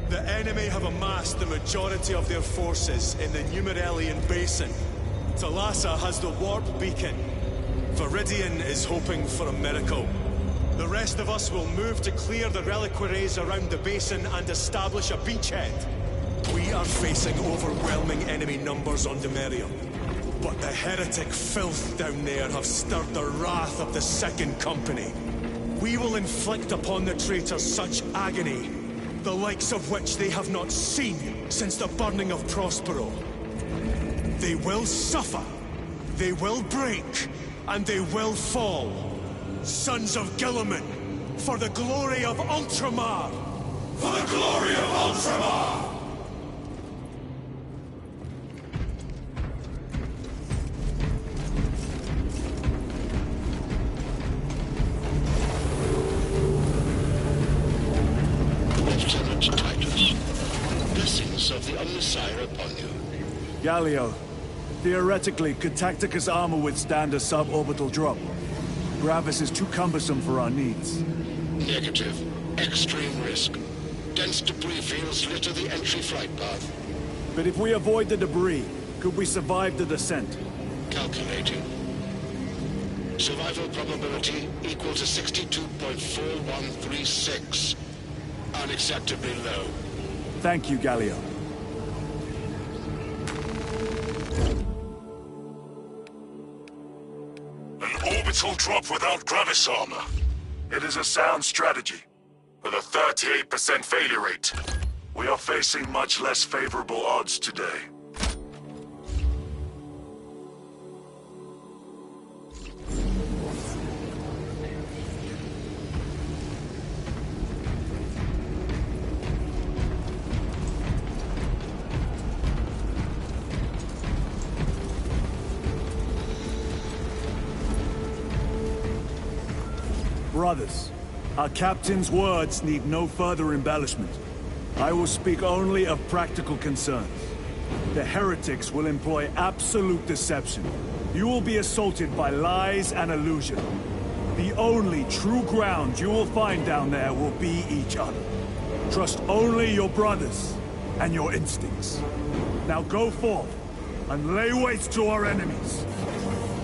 The enemy have amassed the majority of their forces in the Numerelian Basin. Thalassa has the warp beacon. Viridian is hoping for a miracle. The rest of us will move to clear the reliquaries around the basin and establish a beachhead. We are facing overwhelming enemy numbers on Demerium. But the heretic filth down there have stirred the wrath of the Second Company. We will inflict upon the traitors such agony, the likes of which they have not seen since the burning of Prospero. They will suffer, they will break, and they will fall. Sons of Guilliman, for the glory of Ultramar! For the glory of Ultramar! Of the Omnissiah upon you. Galio, theoretically, could Tacticus armor withstand a suborbital drop? Gravis is too cumbersome for our needs. Negative. Extreme risk. Dense debris fields litter the entry flight path. But if we avoid the debris, could we survive the descent? Calculating. Survival probability equal to 62.4136. Unacceptably low. Thank you, Galio. An orbital drop without Gravis armor. It is a sound strategy, with a 38% failure rate. We are facing much less favorable odds today. Brothers, our captain's words need no further embellishment. I will speak only of practical concerns. The heretics will employ absolute deception. You will be assaulted by lies and illusion. The only true ground you will find down there will be each other. Trust only your brothers and your instincts. Now go forth and lay waste to our enemies.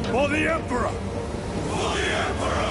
For the Emperor! For the Emperor!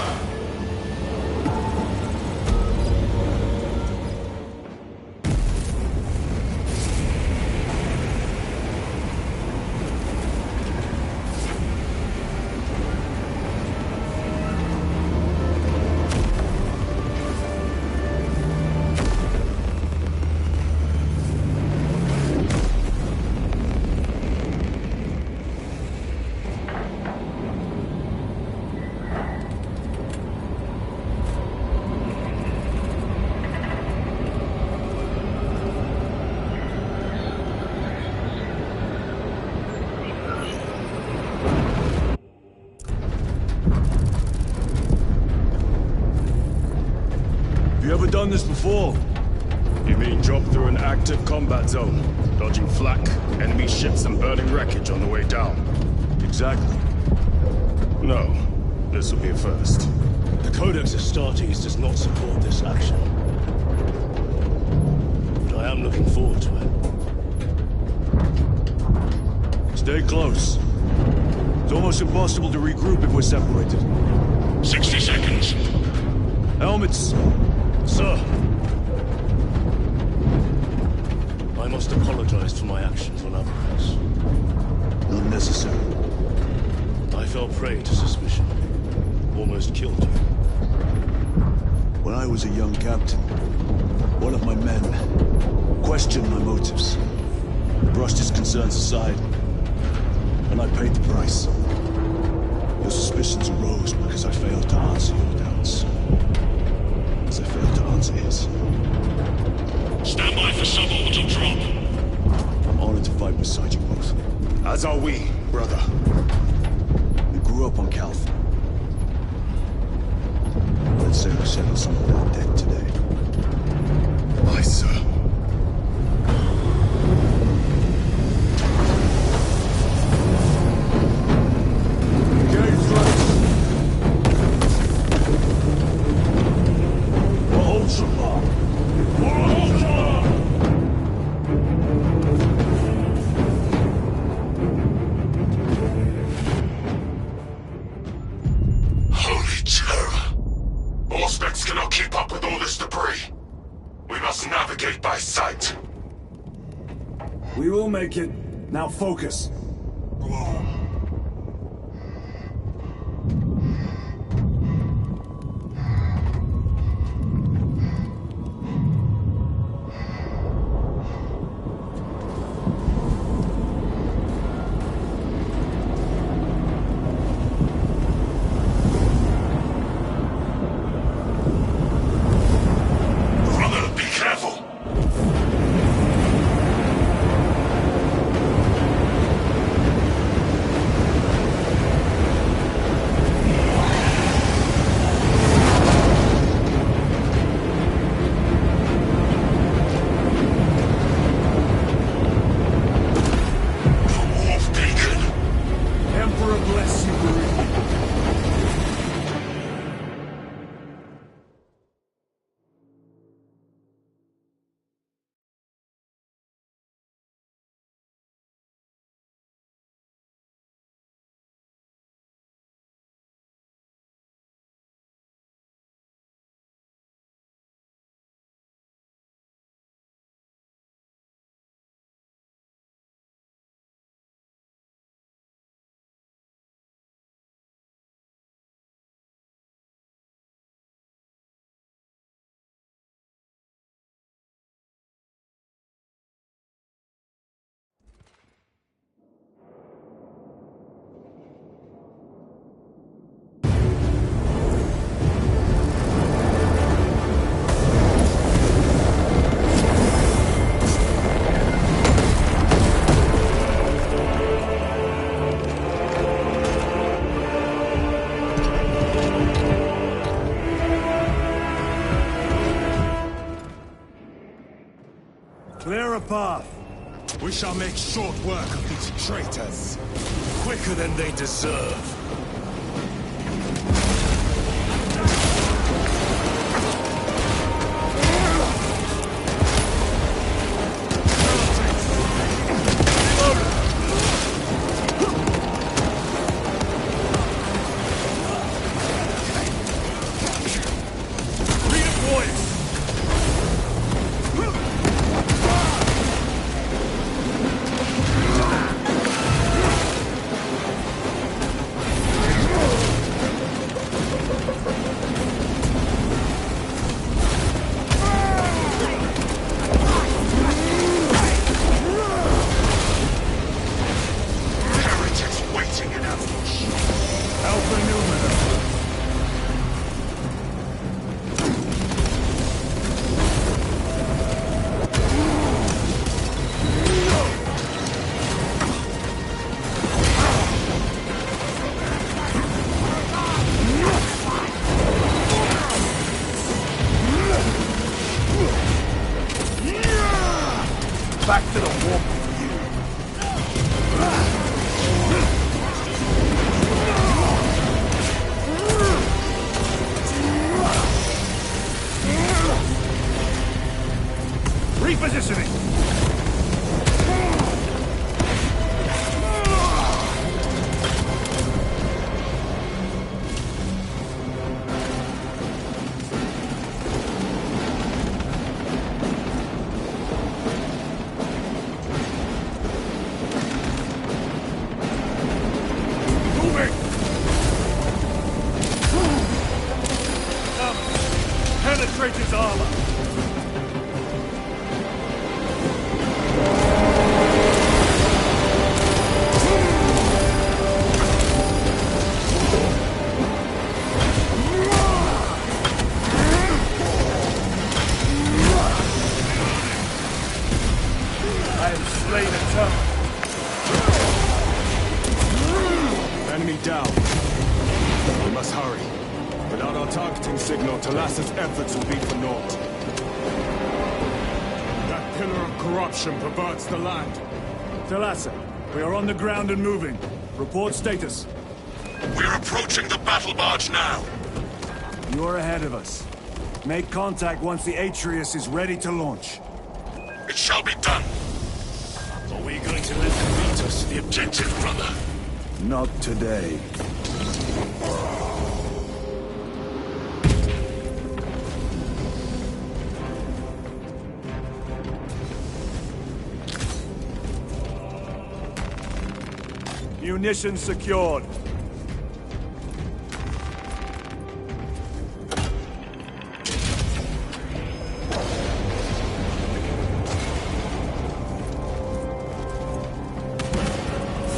Done this before. You mean drop through an active combat zone, dodging flak, enemy ships and burning wreckage on the way down? Exactly. No, this will be a first. The Codex Astartes does not support this action. But I am looking forward to it. Stay close. It's almost impossible to regroup if we're separated. 60 seconds. Helmets! Sir! I must apologize for my actions on Avarice. Not necessary. I fell prey to suspicion. Almost killed you. When I was a young captain, one of my men questioned my motives. Brushed his concerns aside, and I paid the price. Your suspicions arose because I failed to answer your doubts. As I failed to answer his. Stand by for suborbital drop. I'm honored to fight beside you both. As are we, brother. We grew up on Calth. Let's say we settle some of that debt today. Aye, sir. For Ultramar! For Ultramar! gate by sight. We will make it. Now focus. Brother, be careful! Emperor bless you, Marine. Clear a path. We shall make short work of these traitors. Quicker than they deserve. Back to the warp with you. Repositioning! Penetrate his armor! I have slain a turret. Enemy down. We must hurry. Without our targeting signal, Talassa's efforts will be for naught. That pillar of corruption perverts the land. Talassa, we are on the ground and moving. Report status. We're approaching the battle barge now. You are ahead of us. Make contact once the Atreus is ready to launch. It shall be done. Are we going to let them beat us to the objective, brother? Not today. Munitions secured.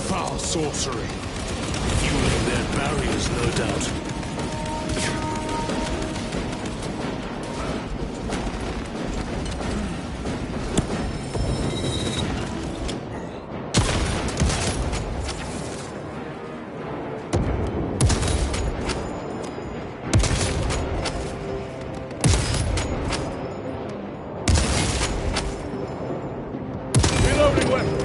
Foul sorcery. Fueling their barriers, no doubt. Reloading weapon.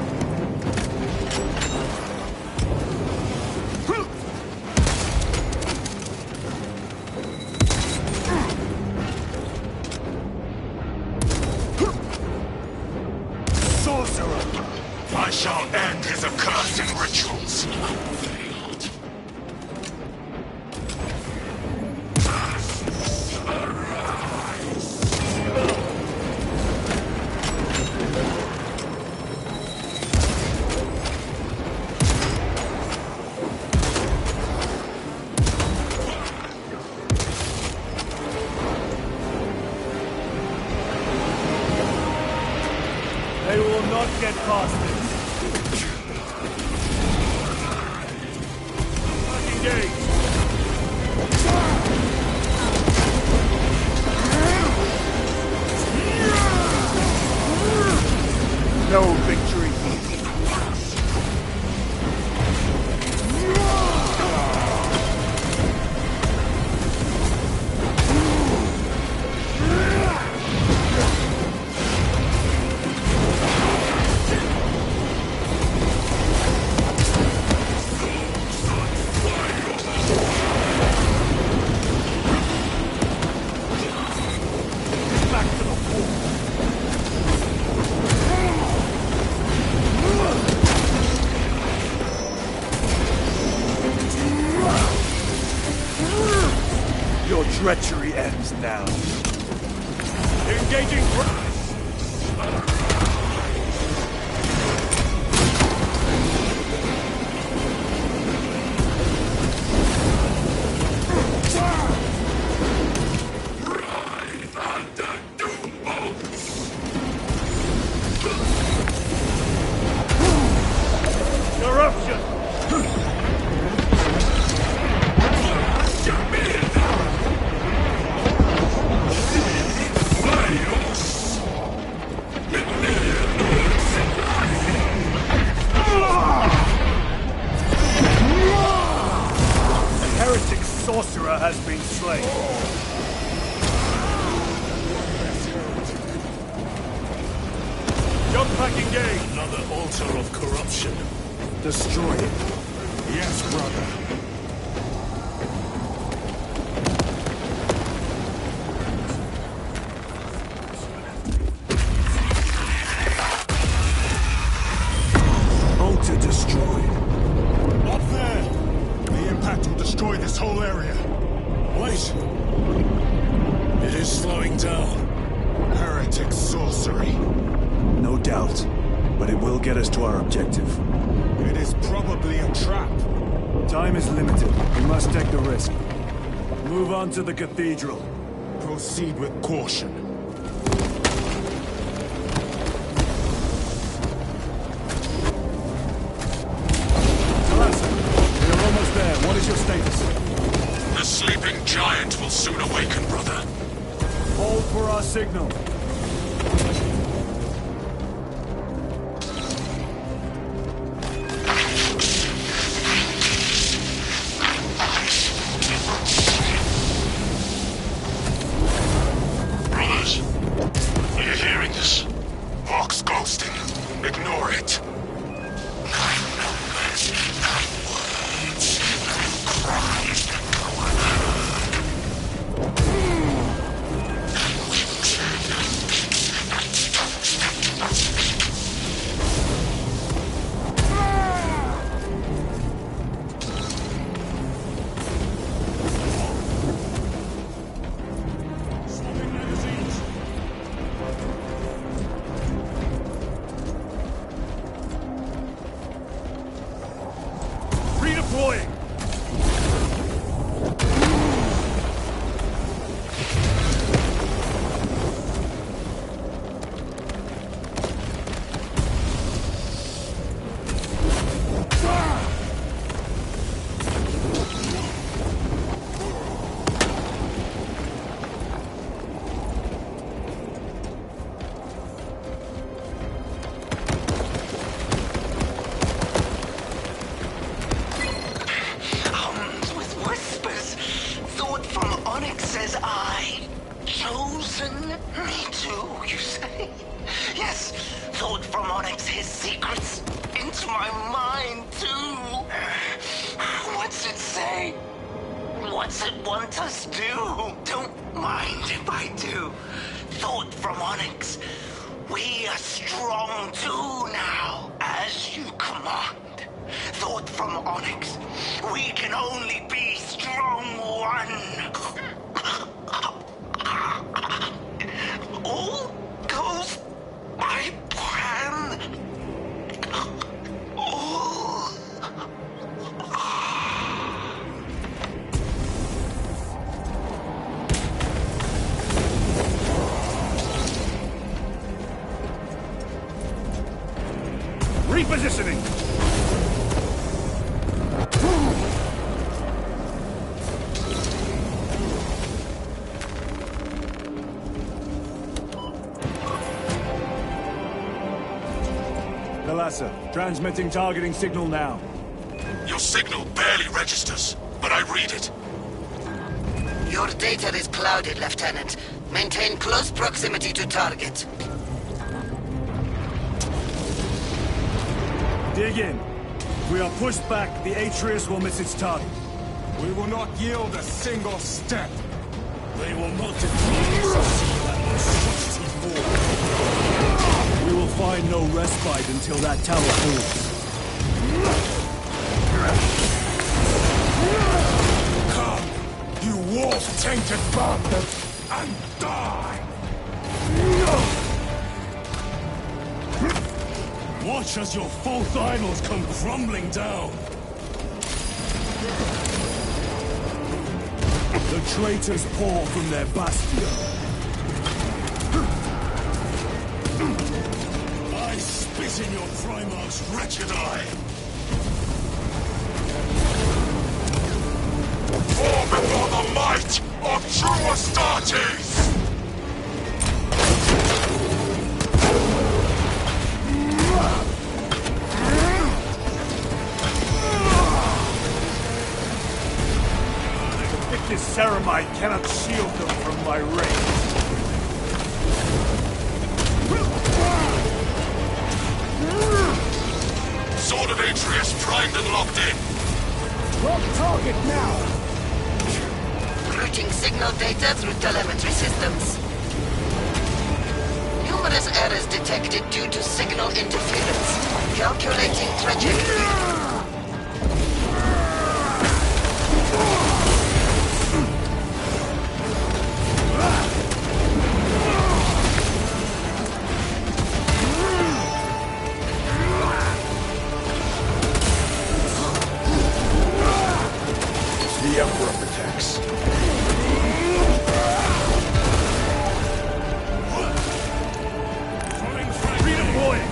Sorcerer! I shall end his accursed rituals. They will not get past this. Engage. No victory. Your treachery ends now. Engaging. Corruption! Heretic sorcerer has been slain. Jump pack engaged. Another altar of corruption. Destroy it. Yes, brother. Altar destroyed. Up there! The impact will destroy this whole area. Wait! It is slowing down. Heretic sorcery. No doubt. But it will get us to our objective. It is probably a trap. Time is limited. We must take the risk. Move on to the cathedral. Proceed with caution. Talassa, we are almost there. What is your status? The sleeping giant will soon awaken, brother. Hold for our signal. Brothers, are you hearing this? Vox ghosting. Ignore it. Nine numbers, nine words, nine cries that go unheard. And wings Me too, you say? Yes, thought from Onyx his secrets into my mind too. What's it say? What's it want us to do? Don't mind if I do. Thought from Onyx. We are strong too now, as you command. Thought from Onyx. We can only be strong one. All goes by plan. All. Repositioning! Transmitting targeting signal now. Your signal barely registers, but I read it. Your data is clouded, Lieutenant. Maintain close proximity to target. Dig in. If we are pushed back, the Atreus will miss its target. We will not yield a single step. They will not defeat us. We will find no respite until that tower falls. Come, you wolf-tainted bastard, and die! Watch as your false idols come crumbling down. The traitors pour from their bastion. I spit in your Primarch's wretched eye! Fall before the might of true Astartes! The thickest ceramide cannot shield them from my rays. Sword of Atreus primed and locked in. Lock target now! Routing signal data through telemetry systems. Numerous errors detected due to signal interference. Calculating trajectory. The Emperor protects. Redeploying!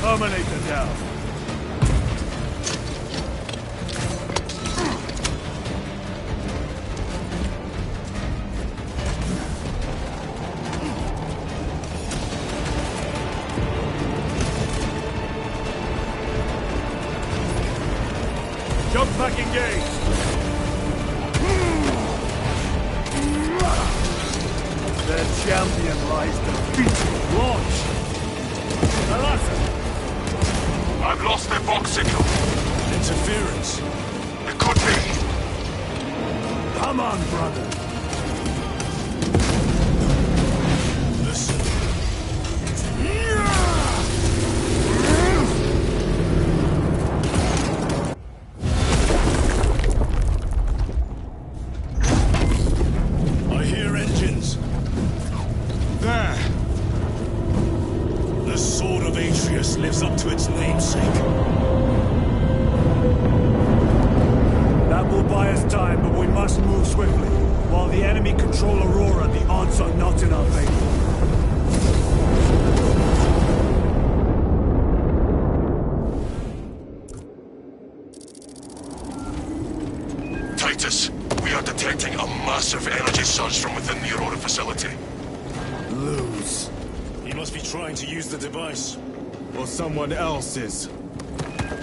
Terminator down. Jump back engaged. Their champion lies defeated. Launch. Alasa. I've lost their box signal. Interference. It could be. Come on, brother. Listen. I hear engines. There! The Sword of Atreus lives up to its namesake. That will buy us time, but we must move swiftly. While the enemy control Aurora, the odds are not in our favor. Titus, we are detecting a massive energy surge from within the Aurora facility. Lose. He must be trying to use the device. Or someone else is.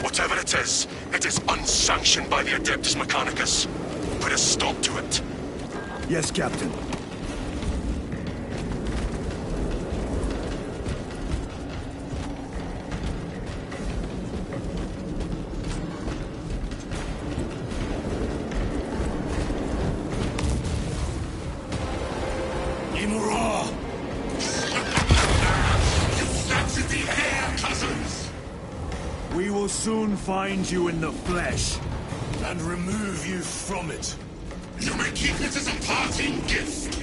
Whatever it is unsanctioned by the Adeptus Mechanicus. Put a stop to it. Yes, Captain. We will soon find you in the flesh. And remove you from it. You may keep it as a parting gift.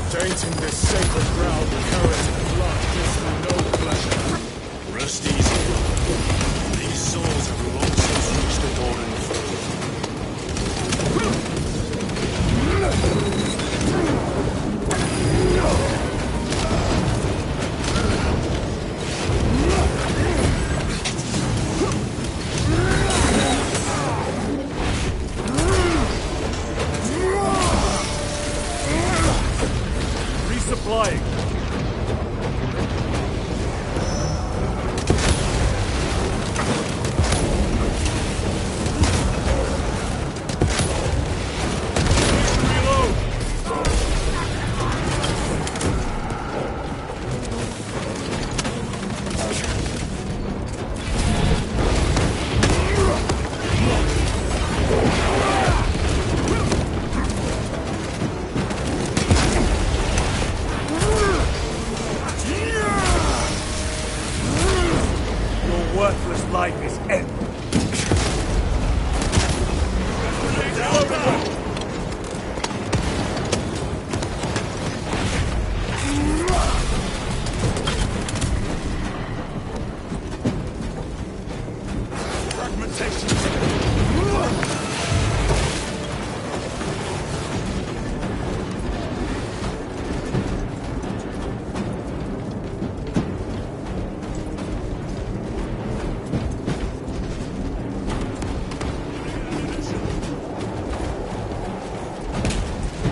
Tainting this sacred ground with heretic blood gives me no pleasure. Rest easy. These souls have long since reached the golden throne. Resupplying. Worthless life is ended.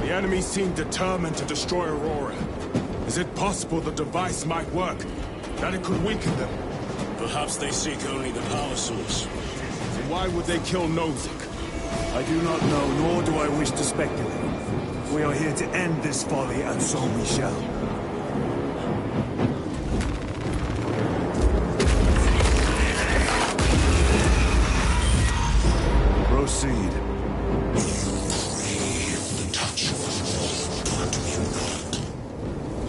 The enemy seem determined to destroy Aurora. Is it possible the device might work? That it could weaken them? Perhaps they seek only the power source. Then why would they kill Nozick? I do not know, nor do I wish to speculate. We are here to end this folly, and so we shall. Proceed.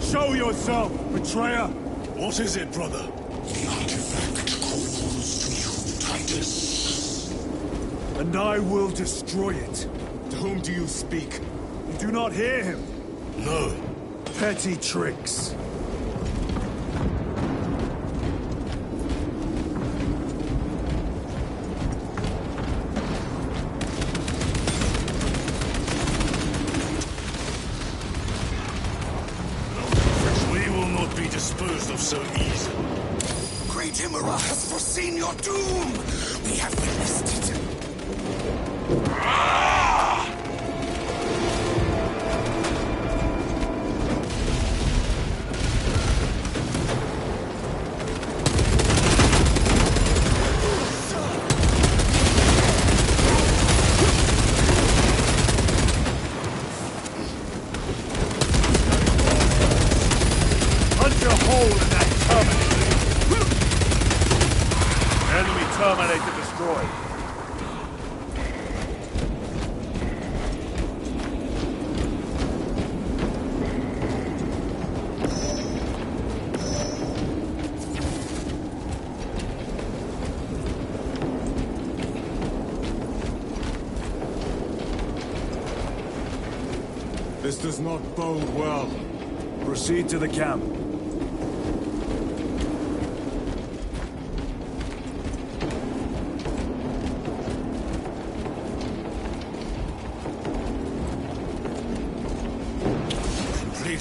Show yourself, betrayer! What is it, brother? The artifact calls to you, Titus. And I will destroy it. To whom do you speak? You do not hear him. No. Petty tricks. Disposed of so easily. Great Imra has foreseen your doom! We have witnessed it. Terminator destroyed. This does not bode well. Proceed to the camp.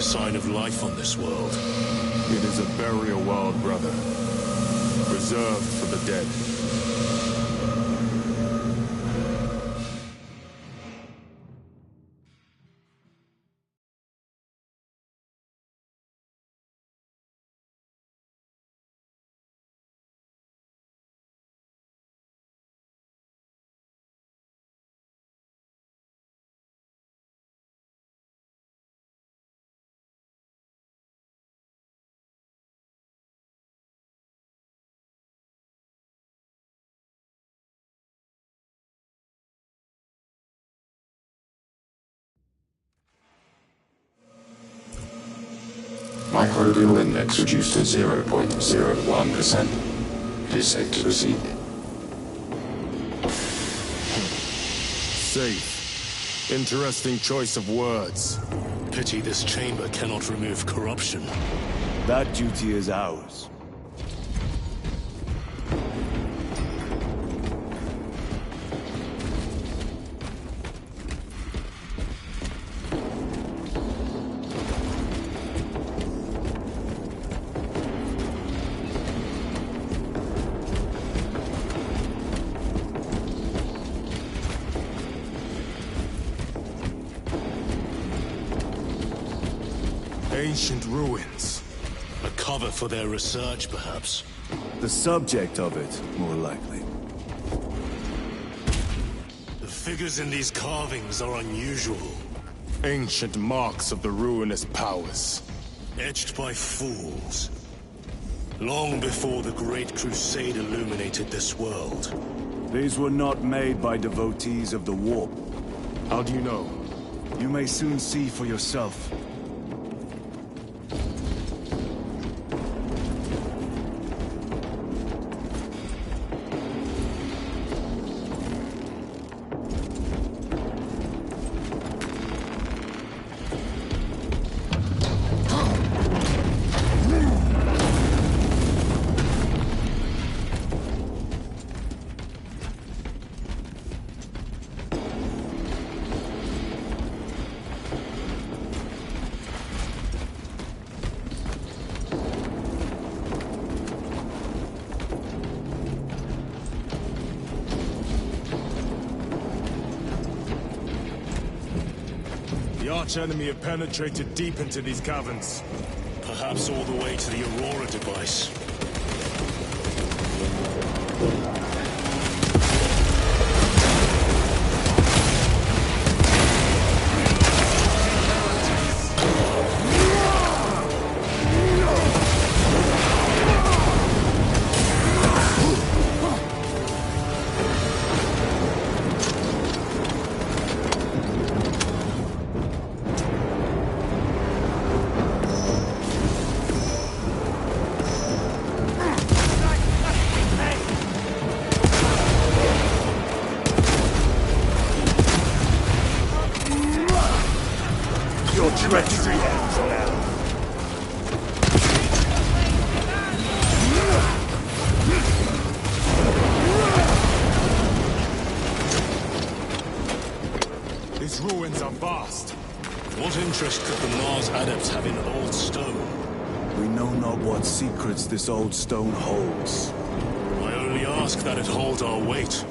a sign of life on this world. It is a burial world, brother. Reserved for the dead. Microbial index reduced to 0.01%. It is safe to proceed. Safe. Interesting choice of words. Pity this chamber cannot remove corruption. That duty is ours. Ancient ruins. A cover for their research, perhaps. The subject of it, more likely. The figures in these carvings are unusual. Ancient marks of the ruinous powers. Etched by fools. Long before the Great Crusade illuminated this world. These were not made by devotees of the warp. How do you know? You may soon see for yourself. The arch-enemy have penetrated deep into these caverns. Perhaps all the way to the Aurora device. Your treachery ends now. These ruins are vast. What interest could the Mars adepts have in old stone? We know not what secrets this old stone holds. I only ask that it hold our weight.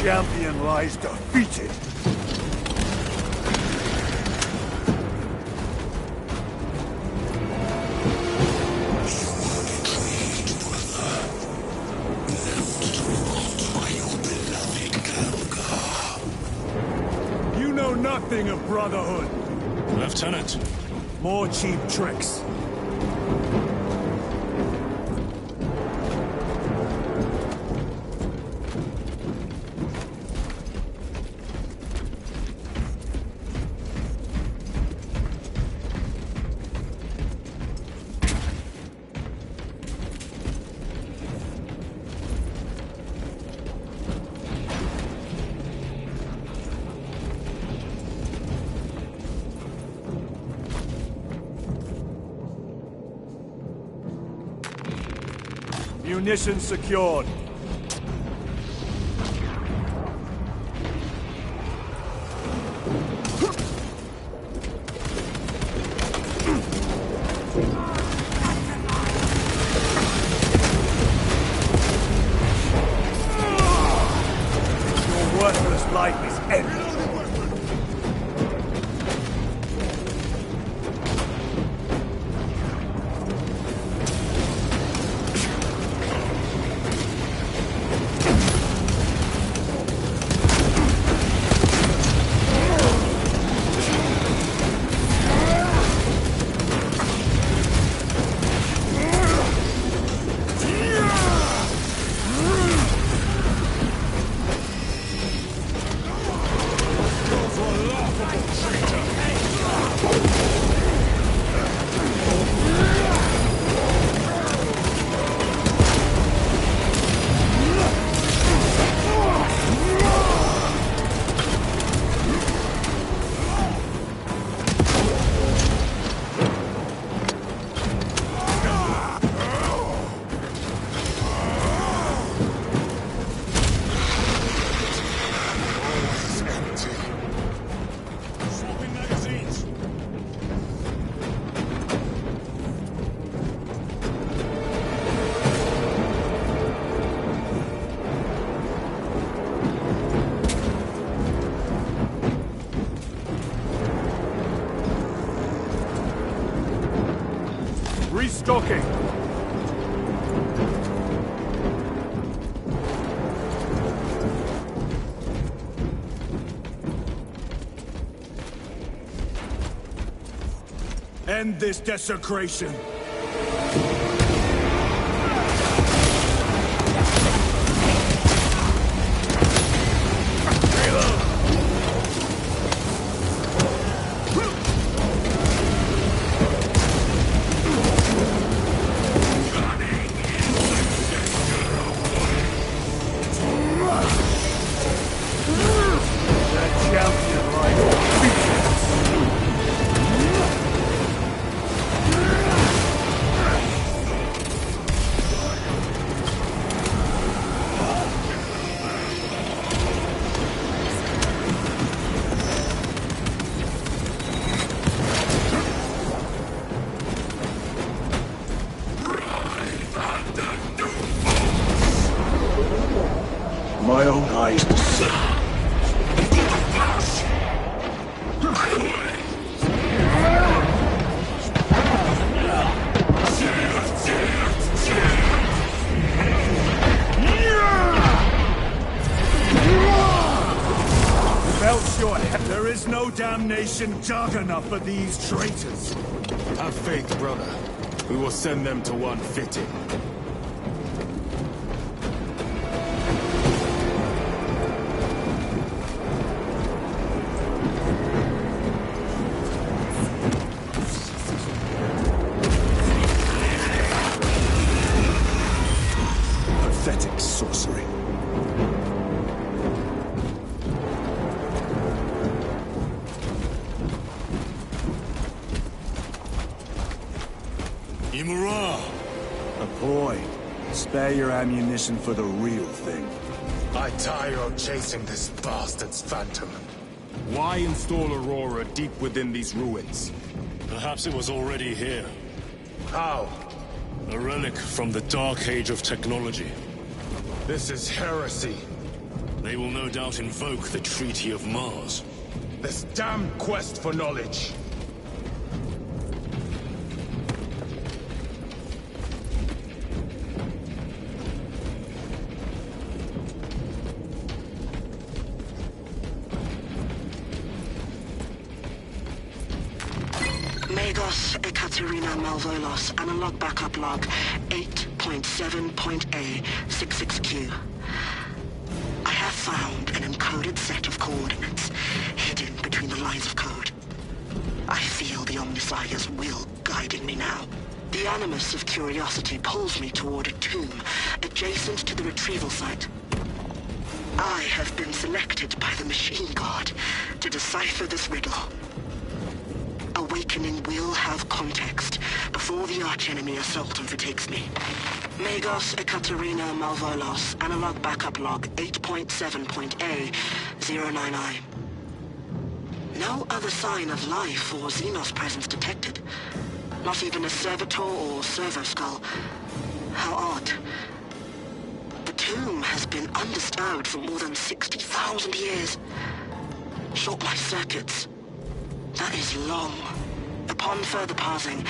Champion lies defeated. You know nothing of brotherhood. Lieutenant. More cheap tricks. Munitions secured. Your worthless life is ended. Restocking. End this desecration. My own eyes to see. There is no damnation dark enough for these traitors. Have faith, brother. We will send them to one fitting. Imura! A ploy. Spare your ammunition for the real thing. I tire of chasing this bastard's phantom. Why install Aurora deep within these ruins? Perhaps it was already here. How? A relic from the Dark Age of technology. This is heresy. They will no doubt invoke the Treaty of Mars. This damned quest for knowledge. Magos Ekaterina Malvolos, analog backup log 8.7.A66Q. I have found an encoded set of coordinates hidden between the lines of code. I feel the Omnissiah's will guiding me now. The animus of curiosity pulls me toward a tomb adjacent to the retrieval site. I have been selected by the Machine God to decipher this riddle. Awakening will have context before the archenemy assault overtakes me. Magos Ekaterina Malvolos, analog backup log 8.7.A099. No other sign of life or Xenos presence detected. Not even a servitor or servo skull. How odd. The tomb has been undisturbed for more than 60,000 years. Short life circuits. That is long. Upon further parsing,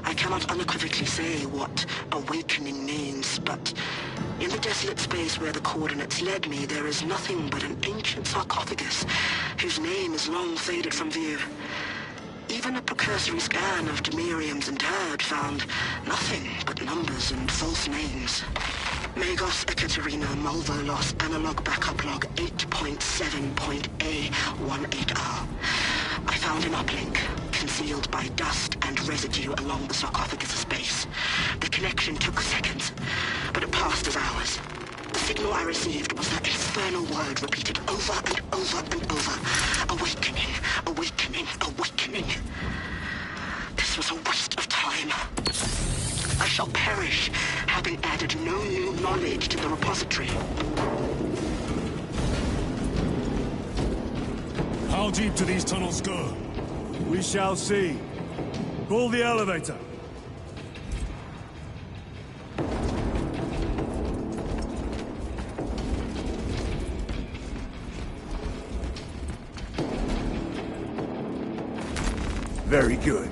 I cannot unequivocally say what awakening means, but in the desolate space where the coordinates led me, there is nothing but an ancient sarcophagus whose name is long faded from view. Even a precursory scan of Demirium's interred found nothing but numbers and false names. Magos Ekaterina Malvolos, analog backup log 8.7.A18R. I found an uplink, concealed by dust and residue along the sarcophagus's base. The connection took seconds, but it passed as hours. The signal I received was that infernal word repeated over and over and over. Awakening, awakening, awakening. This was a waste of time. I shall perish, having added no new knowledge to the repository. How deep do these tunnels go? We shall see. Pull the elevator. Very good.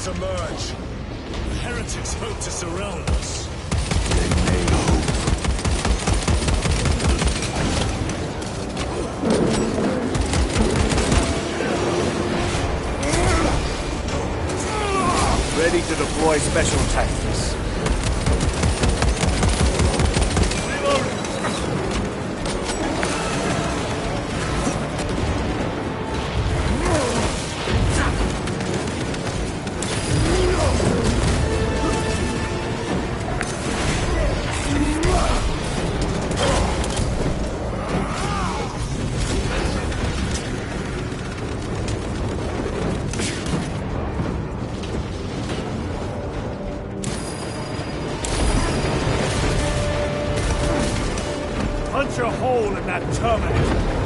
Emerge. The heretics hope to surround us. Ready to deploy special tactics. fuel in that Terminator!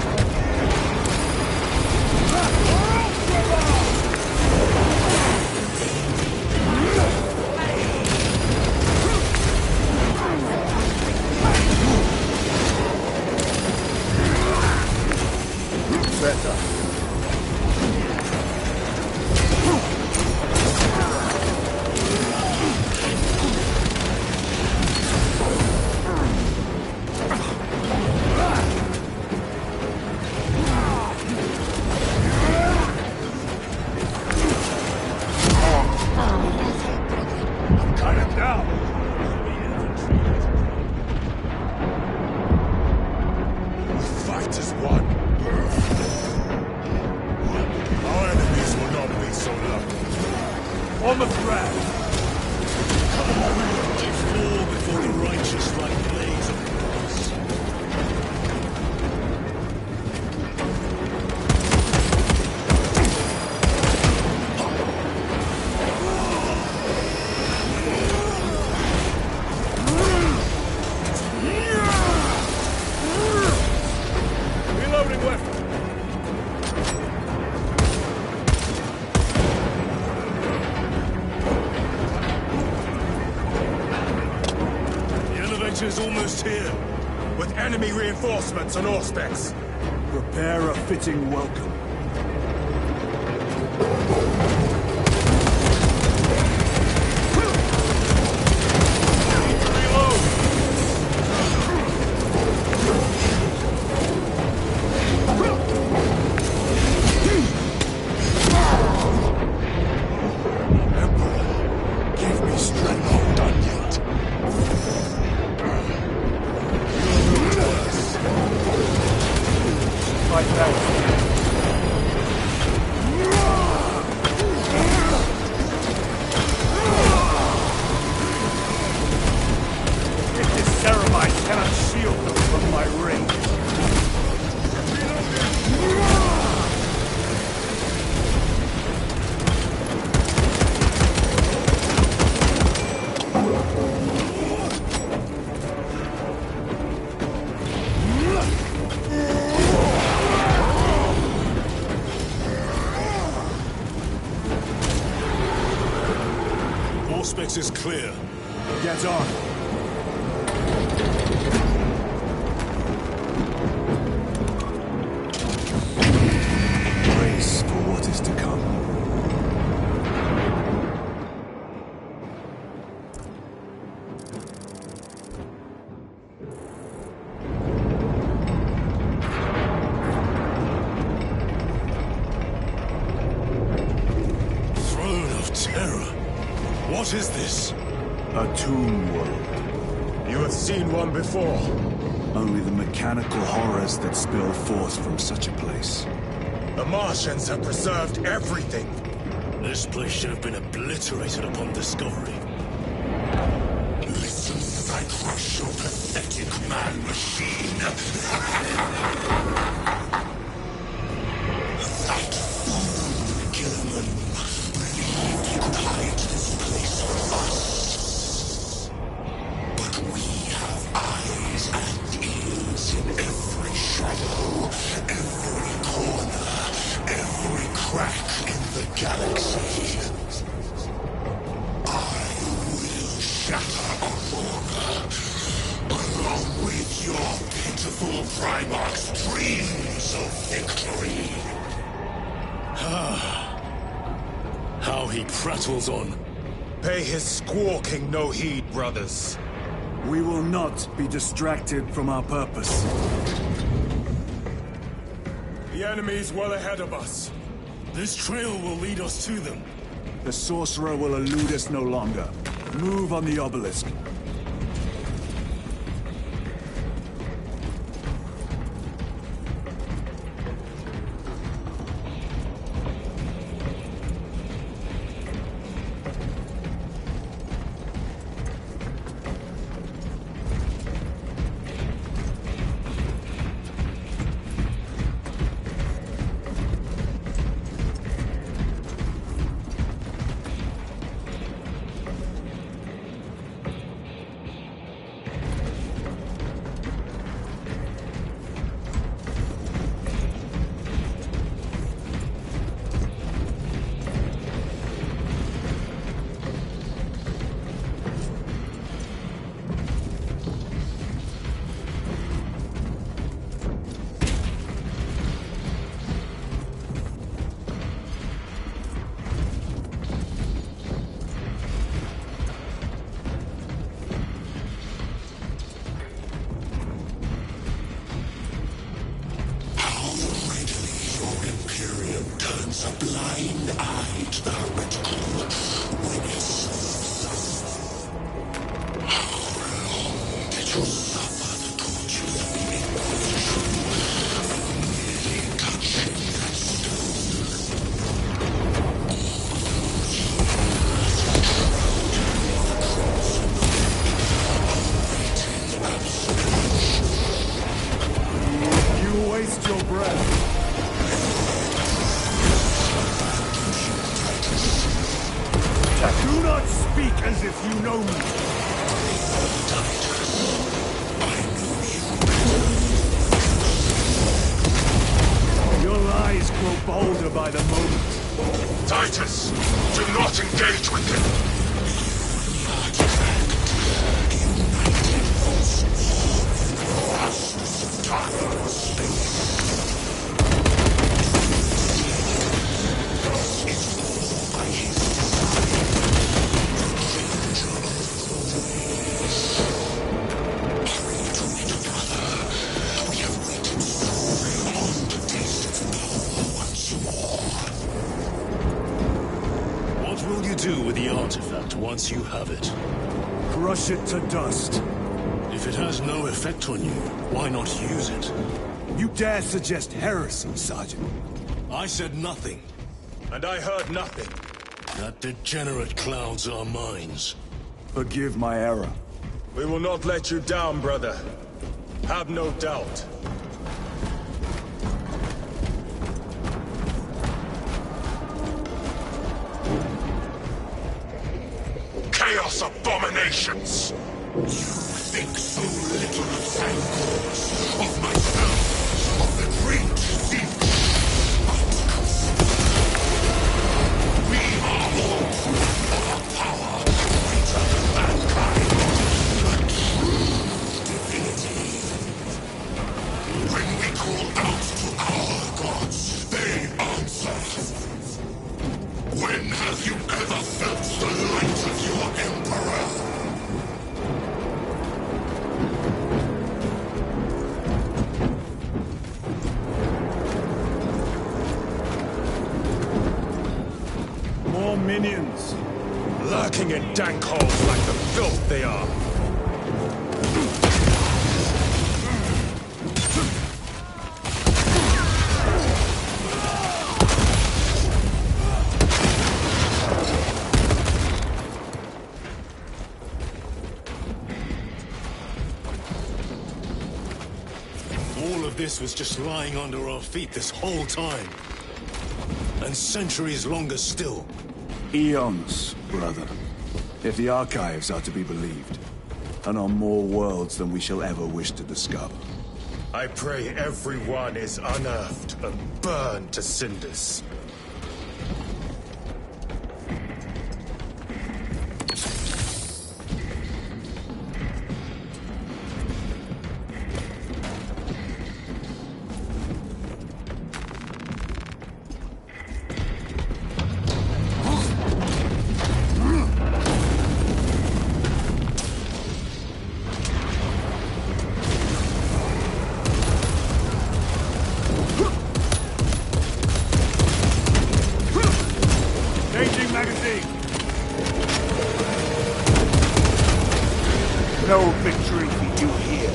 Better. Cut him down! The fight is won. Our enemies will not be so lucky. On the ground! They fall before the righteous like blades of grass. Reloading weapon! The elevator's almost here. With enemy reinforcements on all specs. Prepare a fitting welcome. Give me strength. Not done yet. Fight back. If this Ceramite cannot shield them from my ring. Auspex is clear. Get on. Brace for what is to come. Throne of Terror. What is this? A tomb world. You have seen one before. Only the mechanical horrors that spill forth from such a place. The Martians have preserved everything. This place should have been obliterated upon discovery. Listen as I crush your pathetic man-machine. That fool, Gilliman, believed he could hide this place from us. But we have eyes and ears in every shadow, every corner, every crack in the galaxy. I will shatter Aurora, along with your pitiful Primarch's dreams of victory. How he prattles on. Pay his squawking no heed, brothers. We will not be distracted from our purpose. The enemy's well ahead of us. This trail will lead us to them. The sorcerer will elude us no longer. Move on the obelisk. turns a blind eye to the heretical menace. How long did you suffer the tortures of the Inquisition? Merely touching that stone. You waste your breath. Do not speak as if you know me. Your lies grow bolder by the moment. Titus, do not engage with him. What will you do with the artifact once you have it? Crush it to dust. If it has no effect on you, why not use it? You dare suggest heresy, Sergeant? I said nothing. And I heard nothing. That degenerate clouds our minds. Forgive my error. We will not let you down, brother. Have no doubt. Chaos abominations! You think so little of Sancors, of myself, of the great Siege. We are all proof of a power greater than mankind, the true divinity. When we call out to our gods, they answer. When have you ever felt the light of your Emperor? More minions. Lurking in dank holes like the filth they are. All of this was just lying under our feet this whole time. And centuries longer still. Eons, brother. If the archives are to be believed. And on more worlds than we shall ever wish to discover. I pray everyone is unearthed and burned to cinders. Changing magazine. No victory for you here,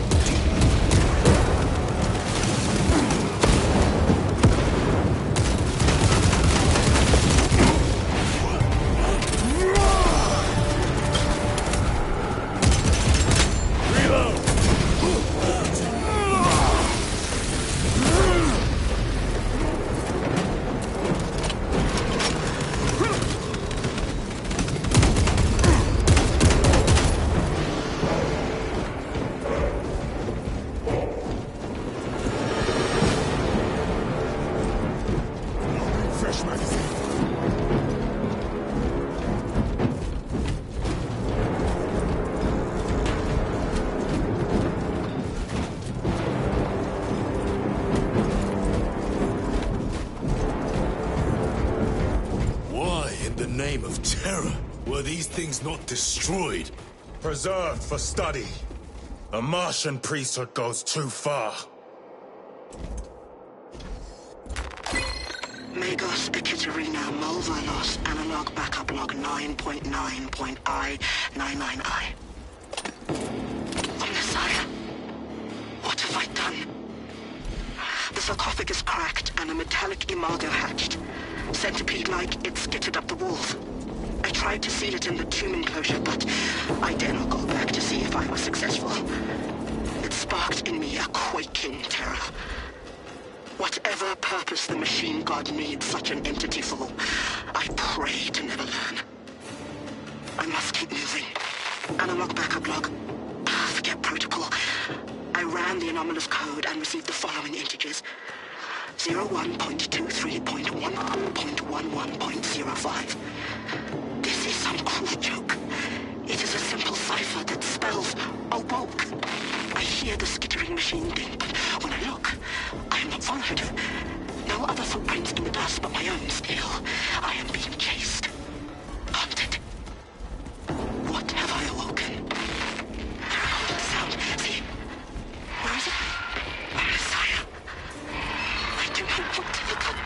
Fresh magazine. Why, in the name of terror, were these things not destroyed? Preserved for study. The Martian priesthood goes too far. Magos Ekitarina Mulvalos analog backup log 9.9.I99I. Messiah, what have I done? The sarcophagus cracked and a metallic imago hatched. Centipede-like, it skittered up the walls. I tried to seal it in the tomb enclosure, but I dare not go back to see if I was successful. It sparked in me a quaking terror. Whatever purpose the machine god needs such an entity for, I pray to never learn. I must keep moving. Analog backup log. Forget protocol. I ran the anomalous code and received the following integers. 01.23.1.11.05. This is some cruel joke. It is a simple cipher that spells awoke. I hear the skittering machine ding, but when I look, I am not followed. No other footprints in the dust but my own still. I am being chased. Hunted. What have I awoken? The sound. See? Where is it? Messiah. I do not want to look up.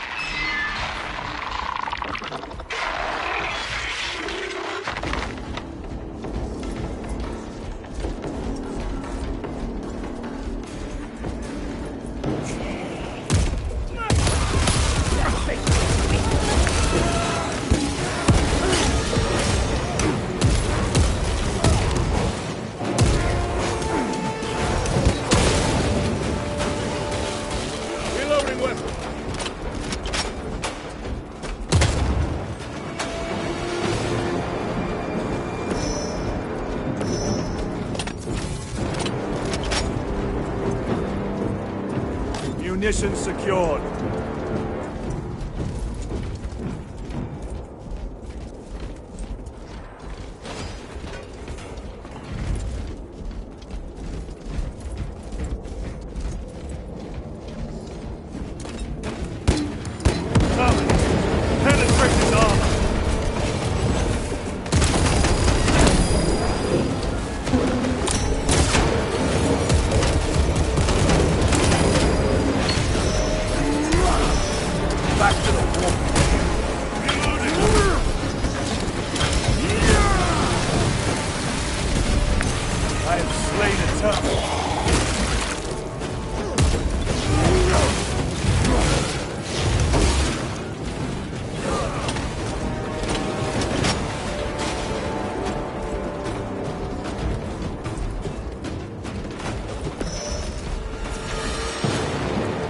Munitions secured. Penetrate his armor. Back to the wall. I have slain a turtle.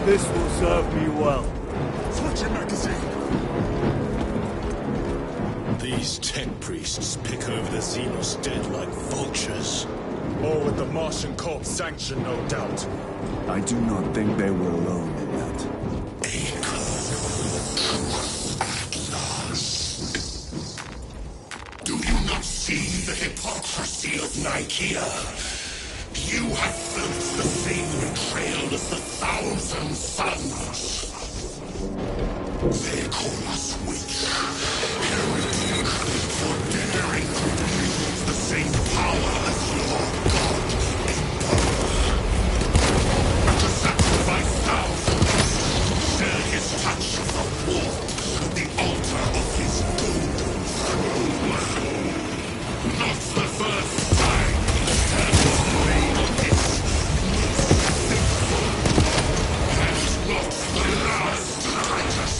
This will serve me well. Switching magazine! These tech priests pick over the Xenos dead like vultures. All with the Martian Corps sanction, no doubt. I do not think they were alone in that. Do you not see the hypocrisy of Nicaea? You have felt the same betrayal as the Thousand Suns. They call us witch, heretic, for daring to use the same power as your god, Emperor. To sacrifice thousands, share his touch of the warp, the altar of his golden throne. Not the first time he stands slain on this most faithful, and not the last, Titus.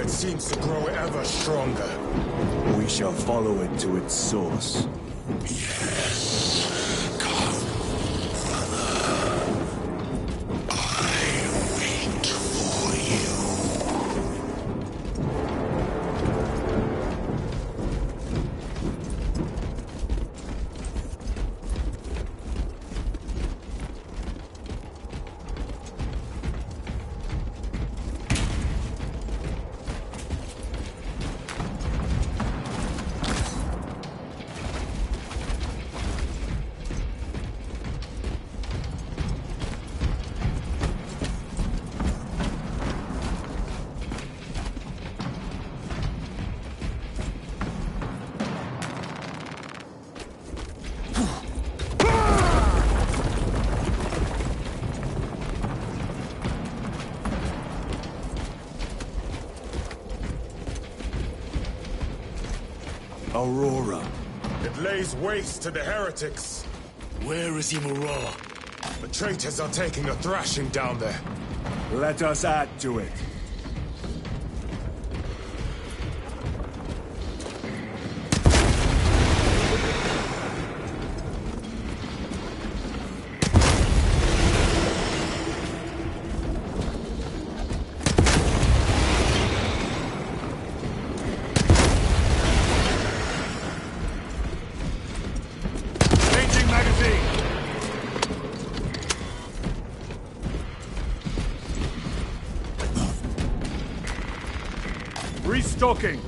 It seems to grow ever stronger. We shall follow it to its source. Yes. Come, brother. I wait for you. Aurora. It lays waste to the heretics. Where is Imura? The traitors are taking a thrashing down there. Let us add to it. Restocking!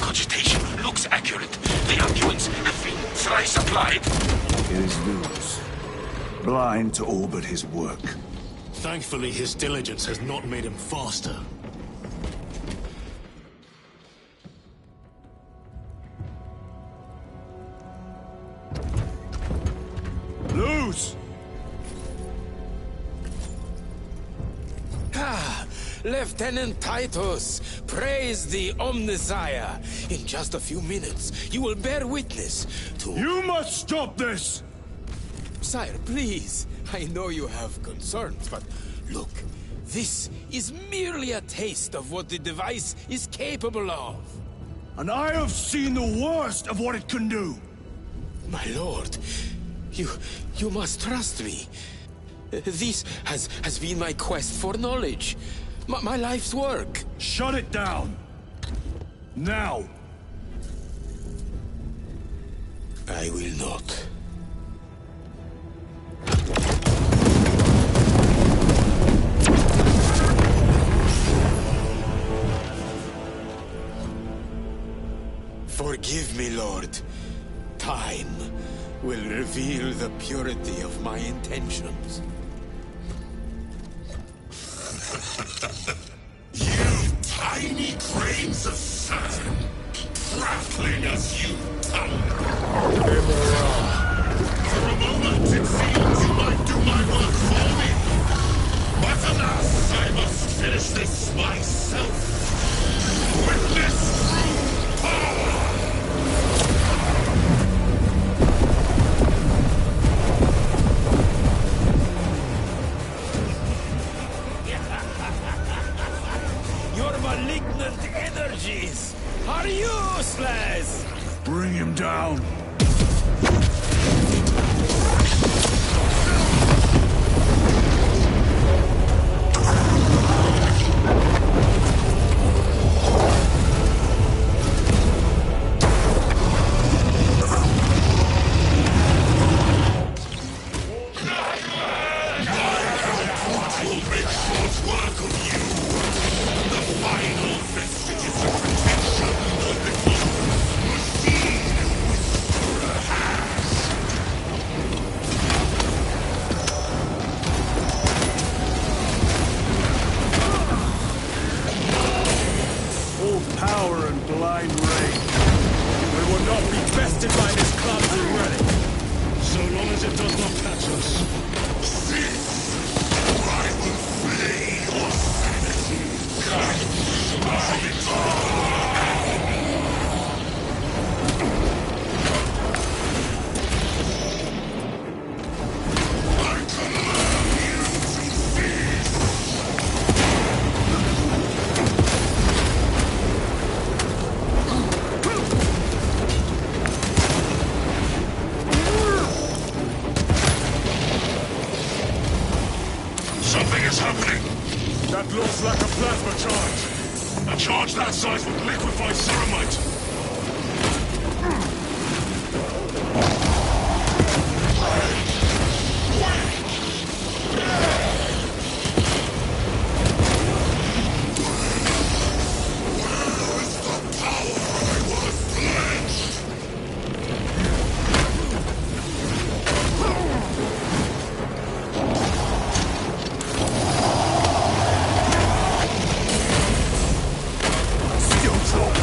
Cogitation looks accurate. The ambulance have been thrice applied. It is loose. Blind to all but his work. Thankfully, his diligence has not made him faster. Loose! Ah, Lieutenant Titus, praise the Omnisire. In just a few minutes, you will bear witness to... You must stop this! Sire, please. I know you have concerns, but look, this is merely a taste of what the device is capable of. And I have seen the worst of what it can do! My lord, you must trust me. This has been my quest for knowledge. My life's work. Shut it down! Now! I will not. Forgive me, Lord. Time will reveal the purity of my intentions. You tiny grains of sand, prattling as you thunder. For a moment, it seems you might do my work for me. But alas, I must finish this myself. With this true power! Your malignant energies are useless! Bring him down! Power and blind rage. We will not be bested by this clumsy relic. So long as it does not catch us. I will flee your sanity. I command you to feast. Something is happening. That looks like a plasma charge. A charge that size would liquefy ceramite. Where is the power I was pledged? Still drunk!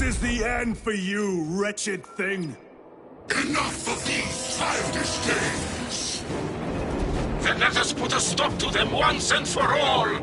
This is the end for you, wretched thing. Enough of these childish games! Then let us put a stop to them once and for all!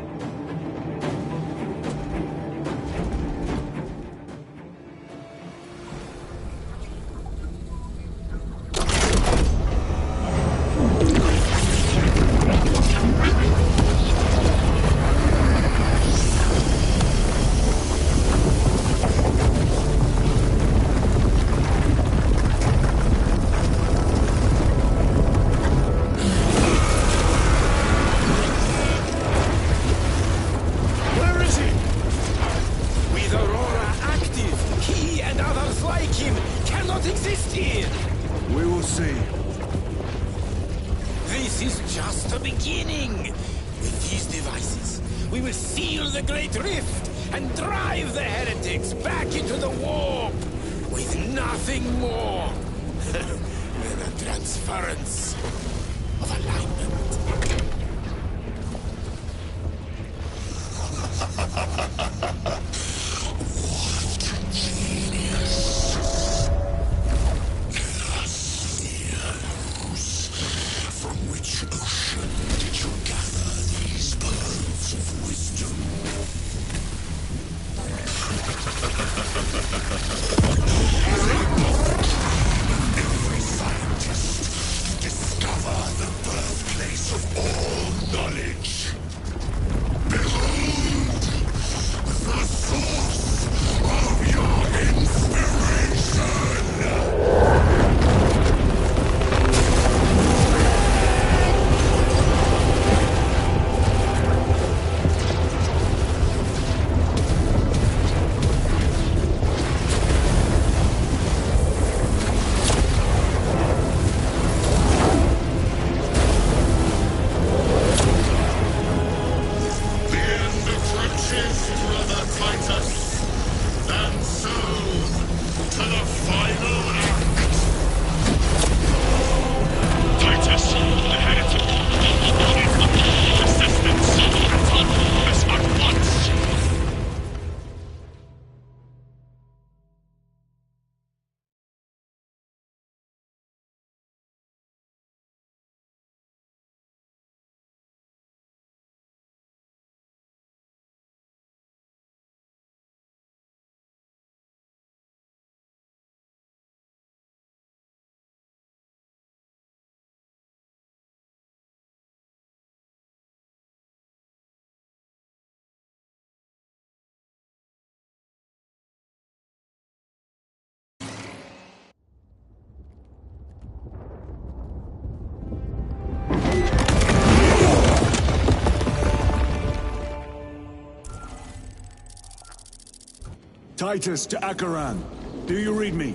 Titus to Acheran. Do you read me?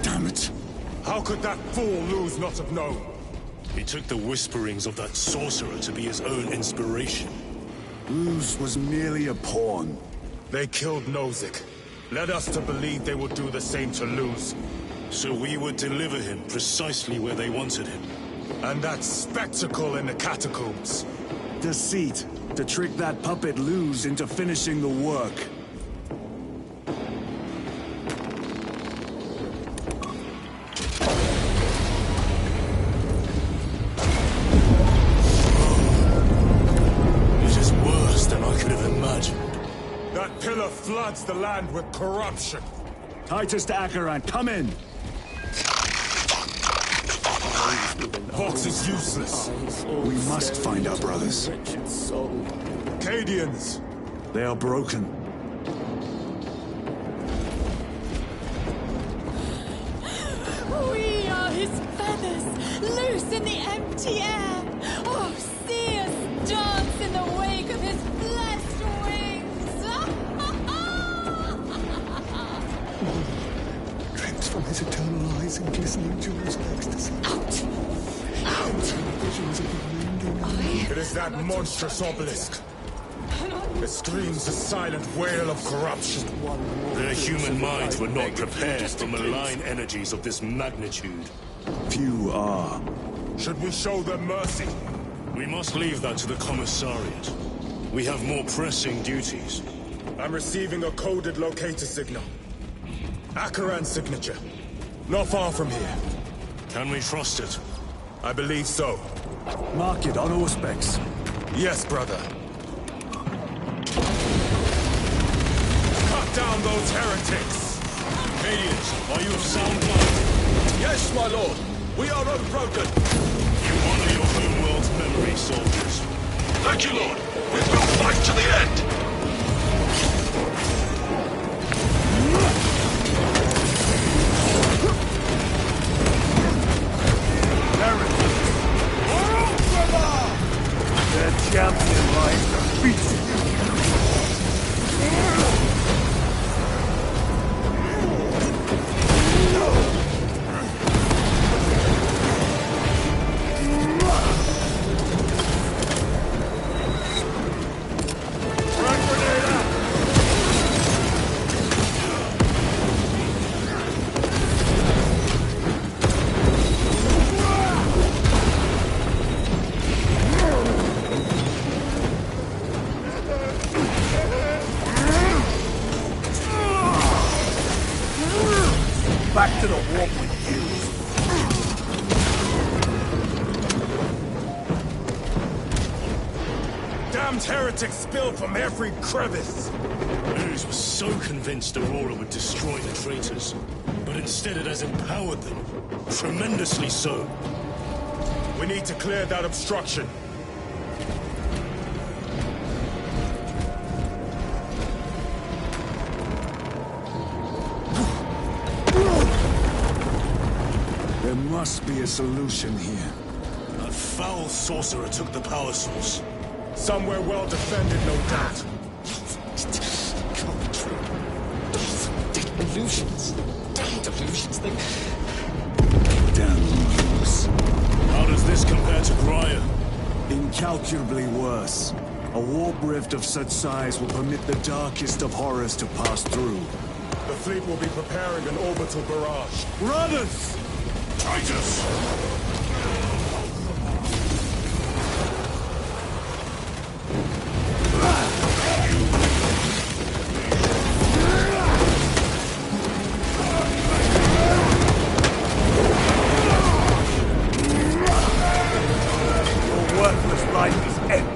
Damn it. How could that fool lose not have known? He took the whisperings of that sorcerer to be his own inspiration. Luz was merely a pawn. They killed Nozick. Led us to believe they would do the same to Luz. So we would deliver him precisely where they wanted him. And that spectacle in the catacombs. Deceit. To trick that puppet Luz into finishing the work. It is worse than I could have imagined. That pillar floods the land with corruption. Titus to Acheran, come in! Vox is useless. We must find our brothers. Cadians! They are broken. We are his feathers, loose in the empty air. Oh, see us dance in the wake of his blessed wings. Drips from his eternal eyes and glistening jewels of ecstasy. Out! Out! It is that monstrous obelisk. It screams a silent wail of corruption. Their human minds were not prepared for malign energies of this magnitude. Few are. Should we show them mercy? We must leave that to the Commissariat. We have more pressing duties. I'm receiving a coded locator signal. Akaran's signature. Not far from here. Can we trust it? I believe so. Mark it on Auspex. Yes, brother. Cut down those heretics! Radiant, are you of sound mind? Yes, my lord. We are unbroken. You honor your homeworld's memory, soldiers. Thank you, Lord. We will fight to the end. Their champion lies defeated. Back to the warp with you. Damned heretics spill from every crevice. Luz was so convinced Aurora would destroy the traitors, but instead it has empowered them. Tremendously so. We need to clear that obstruction. There must be a solution here. That foul sorcerer took the power source. Somewhere well defended, no doubt. Can't be true. Those delusions. Damn delusions. Damn moves. How does this compare to Graia? Incalculably worse. A warp rift of such size will permit the darkest of horrors to pass through. The fleet will be preparing an orbital barrage. Brothers! Titus! Your worthless life is ended.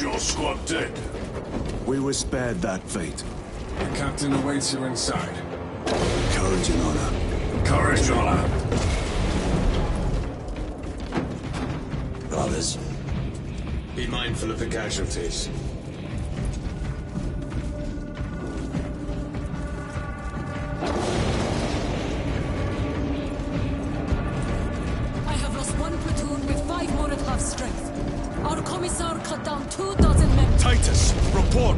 Your squad dead. We were spared that fate. The captain awaits you inside. Courage and honor. Courage, honor. Brothers, be mindful of the casualties. I have lost one platoon with 5 more at half strength. Our commissar cut down 24 men. Titus, report!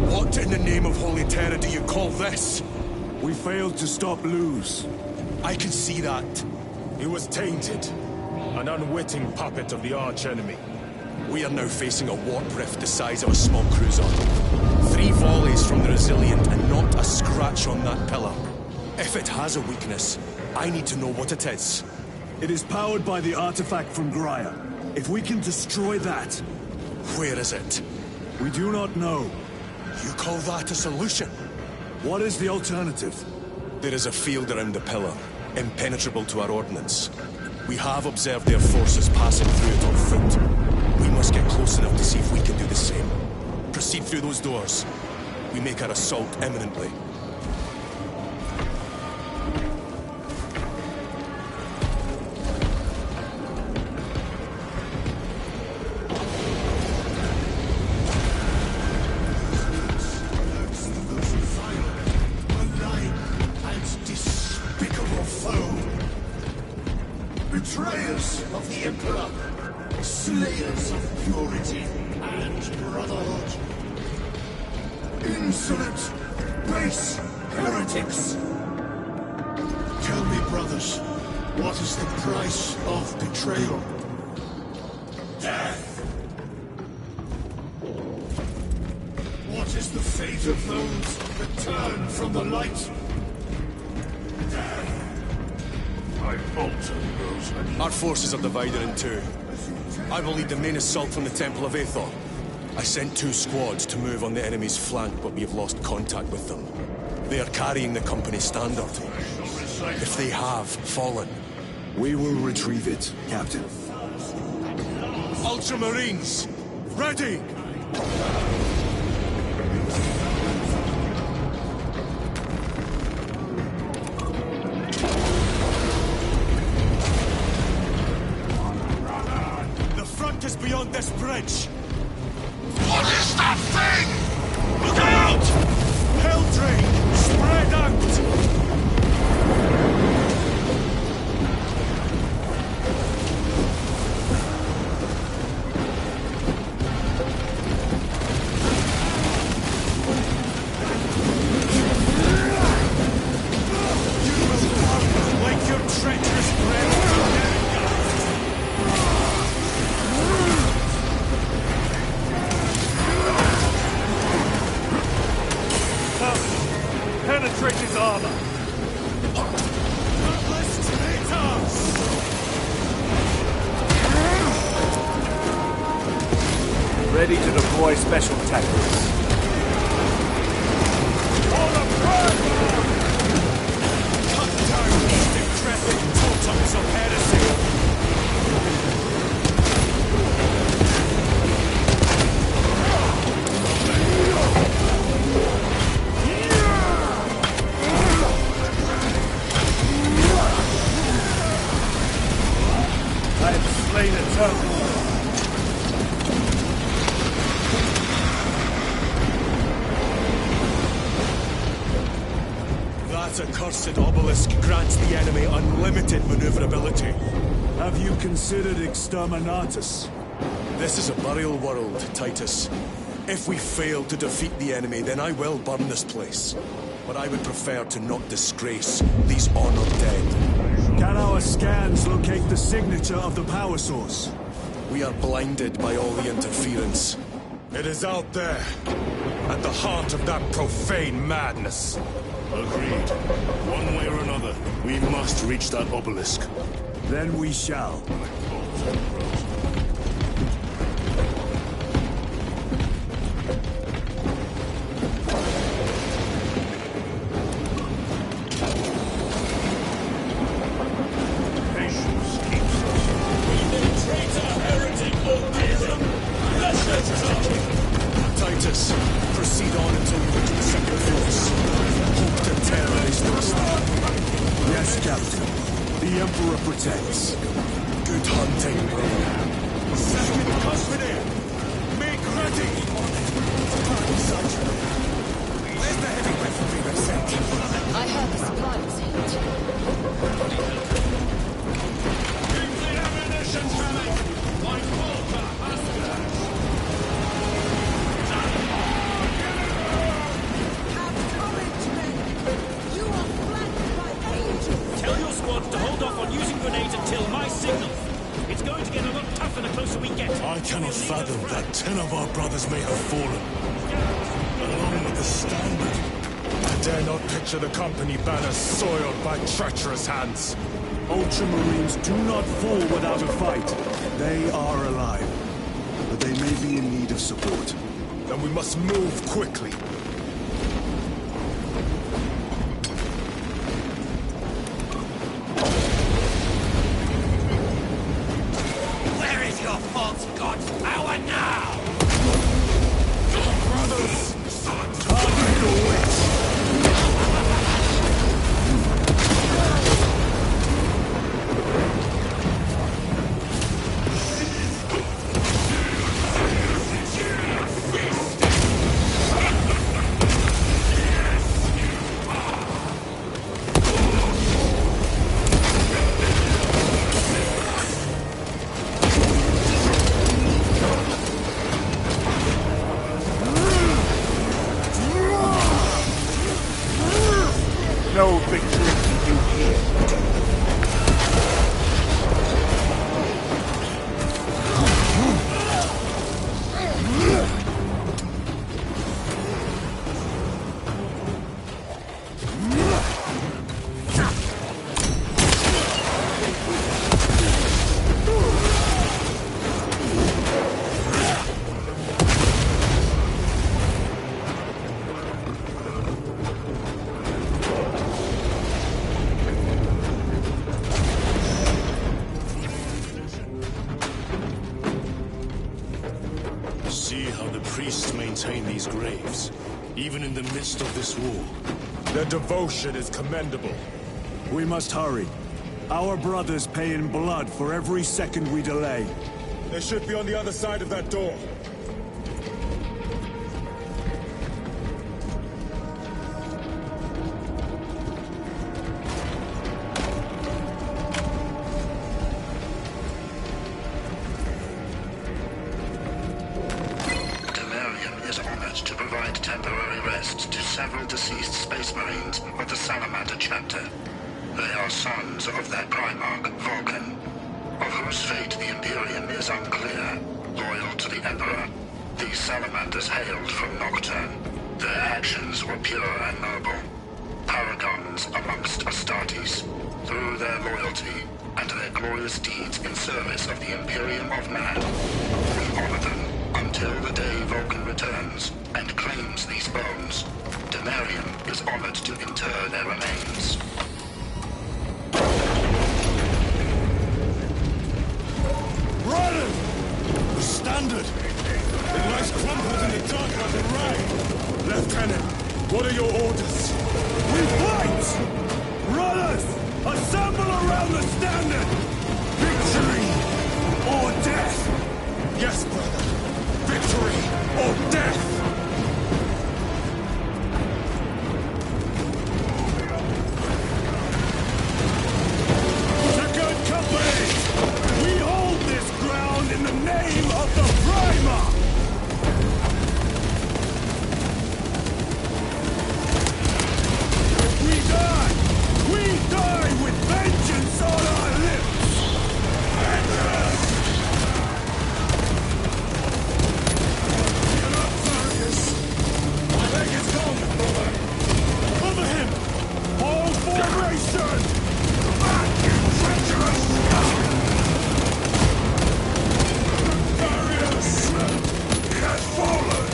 What in the name of Holy Terror do you call this? We failed to stop Luz. I can see that. He was tainted. An unwitting puppet of the arch-enemy. We are now facing a warp rift the size of a small cruiser. 3 volleys from the Resilient and not a scratch on that pillar. If it has a weakness, I need to know what it is. It is powered by the artifact from Graia. If we can destroy that... Where is it? We do not know. You call that a solution? What is the alternative? There is a field around the pillar, impenetrable to our ordnance. We have observed their forces passing through it on foot. We must get close enough to see if we can do the same. Proceed through those doors. We make our assault imminently. Betrayers of the Emperor, slayers of purity and brotherhood. Insolent, base heretics. Tell me, brothers, what is the price of betrayal? Death. the fate of those that turn from the light. I falter those. Our forces are divided in two. I will lead the main assault from the Temple of Aethor. I sent 2 squads to move on the enemy's flank, but we have lost contact with them. They are carrying the company standard. If they have fallen, We will retrieve it, Captain. Ultramarines, ready! The front is beyond this bridge. What is that thing? Look out! Hell train, spread out! Penetrate his armor! Heartless traitors! Ready to deploy special tactics. Cut down these decrepit totems of heresy! I have slain a totem. That accursed obelisk grants the enemy unlimited maneuverability. Have you considered exterminatus? This is a burial world, Titus. If we fail to defeat the enemy, then I will burn this place. But I would prefer to not disgrace these honored dead. Can our scans locate the signature of the power source? We are blinded by all the interference. It is out there, at the heart of that profane madness. Agreed. One way or another, we must reach that obelisk. Then we shall. Titus, proceed on until you reach the second force. Hope and terror is lost. Yes, Captain. The Emperor protects. Good hunting, bro. Second company! Make ready! Where's the heavy weaponry we sent? I heard the supply was hit. Keep the ammunition coming! My Volta has Tell your squads to hold off on using grenades until my signal. It's going to get a lot tougher the closer we get. I cannot fathom that 10 of our brothers may have fallen. Along with the standard. I dare not picture the company banners soiled by treacherous hands. Ultramarines do not fall without a fight. They are alive. But they may be in need of support. Then we must move quickly. Where is your false god's power now? Brothers! Target the witch! priests maintain these graves, even in the midst of this war? Their devotion is commendable. We must hurry. Our brothers pay in blood for every second we delay. They should be on the other side of that door. Is honored to provide temporary rest to several deceased Space Marines of the Salamander chapter. They are sons of their Primarch, Vulcan, of whose fate the Imperium is unclear. Loyal to the Emperor, these Salamanders hailed from Nocturne. Their actions were pure and noble. Paragons amongst Astartes. Through their loyalty and their glorious deeds in service of the Imperium of Man, we honor them until the day Vulcan returns and claims these bones. Demarium is honored to inter their remains. Roland! The standard! It lies crumpled in the dark like a rag! Lieutenant, what are your orders? We fight! Runners! Assemble around the standard! Victory or death! Yes, brother! Victory or death! Second company! We hold this ground in the name of the Primarch! If we die with vengeance on our lips! Vengeance! My leg is gone, brother! Cover him! All formation! Back, you treacherous scum! Darius! He has fallen!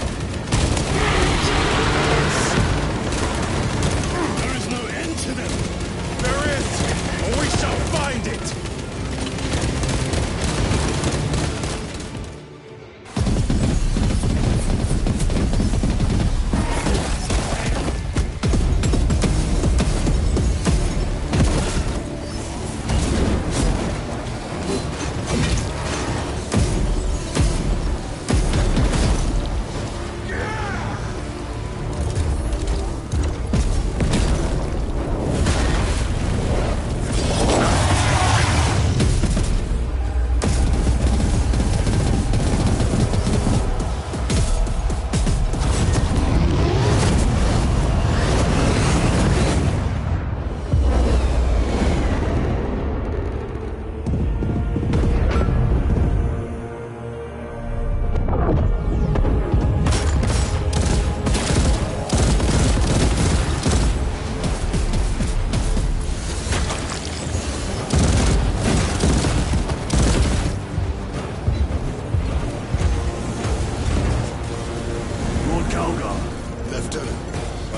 There is no end to them! There is, and we shall find it!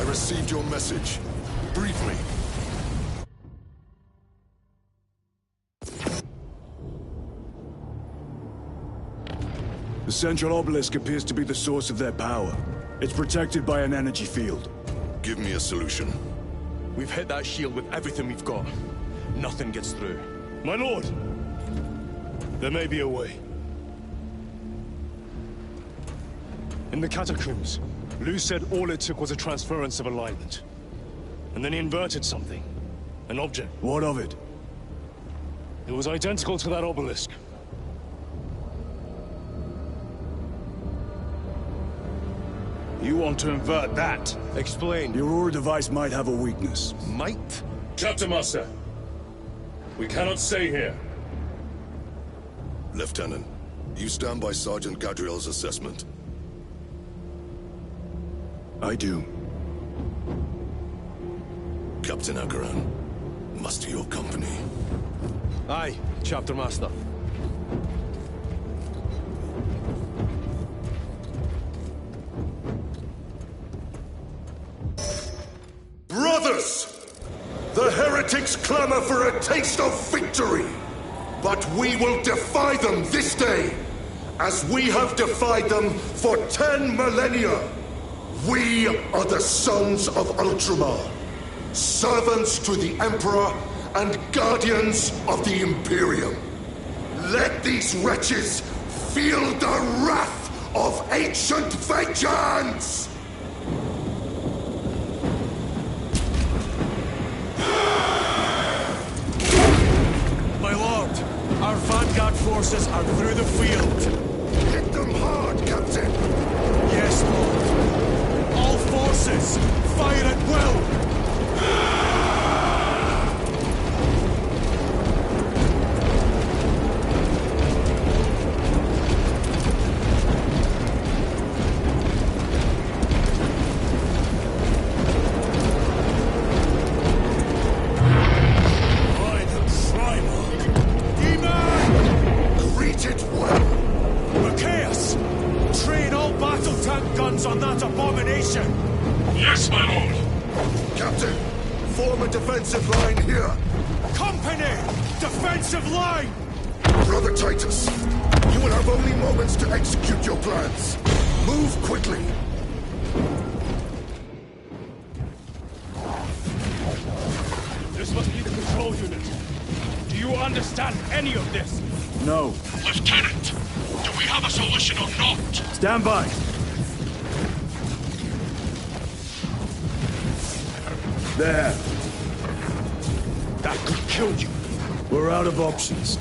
Received your message. Briefly. The central obelisk appears to be the source of their power. It's protected by an energy field. Give me a solution. We've hit that shield with everything we've got. Nothing gets through. My lord! There may be a way. In the catacombs, Lou said all it took was a transference of alignment. And then he inverted something. An object. What of it? It was identical to that obelisk. You want to invert that? Explain. Your Aurora device might have a weakness. Might? Chapter Master, we cannot stay here. Lieutenant, you stand by Sergeant Gadriel's assessment. I do. Captain Akaran, muster your company. Aye, Chapter Master. Brothers! The heretics clamor for a taste of victory! But we will defy them this day! as we have defied them for 10 millennia. We are the sons of Ultramar, servants to the Emperor and guardians of the Imperium. Let these wretches feel the wrath of ancient vengeance! My lord, our vanguard forces are through the field. Hit them hard, Captain! Yes, lord. All forces, fire at will! On that abomination! Yes, my lord! Captain, form a defensive line here! Company! Defensive line! Brother Titus, you will have only moments to execute your plans. Move quickly! This must be the control unit. Do you understand any of this? No. Lieutenant, do we have a solution or not? Stand by! There. That could kill you. We're out of options.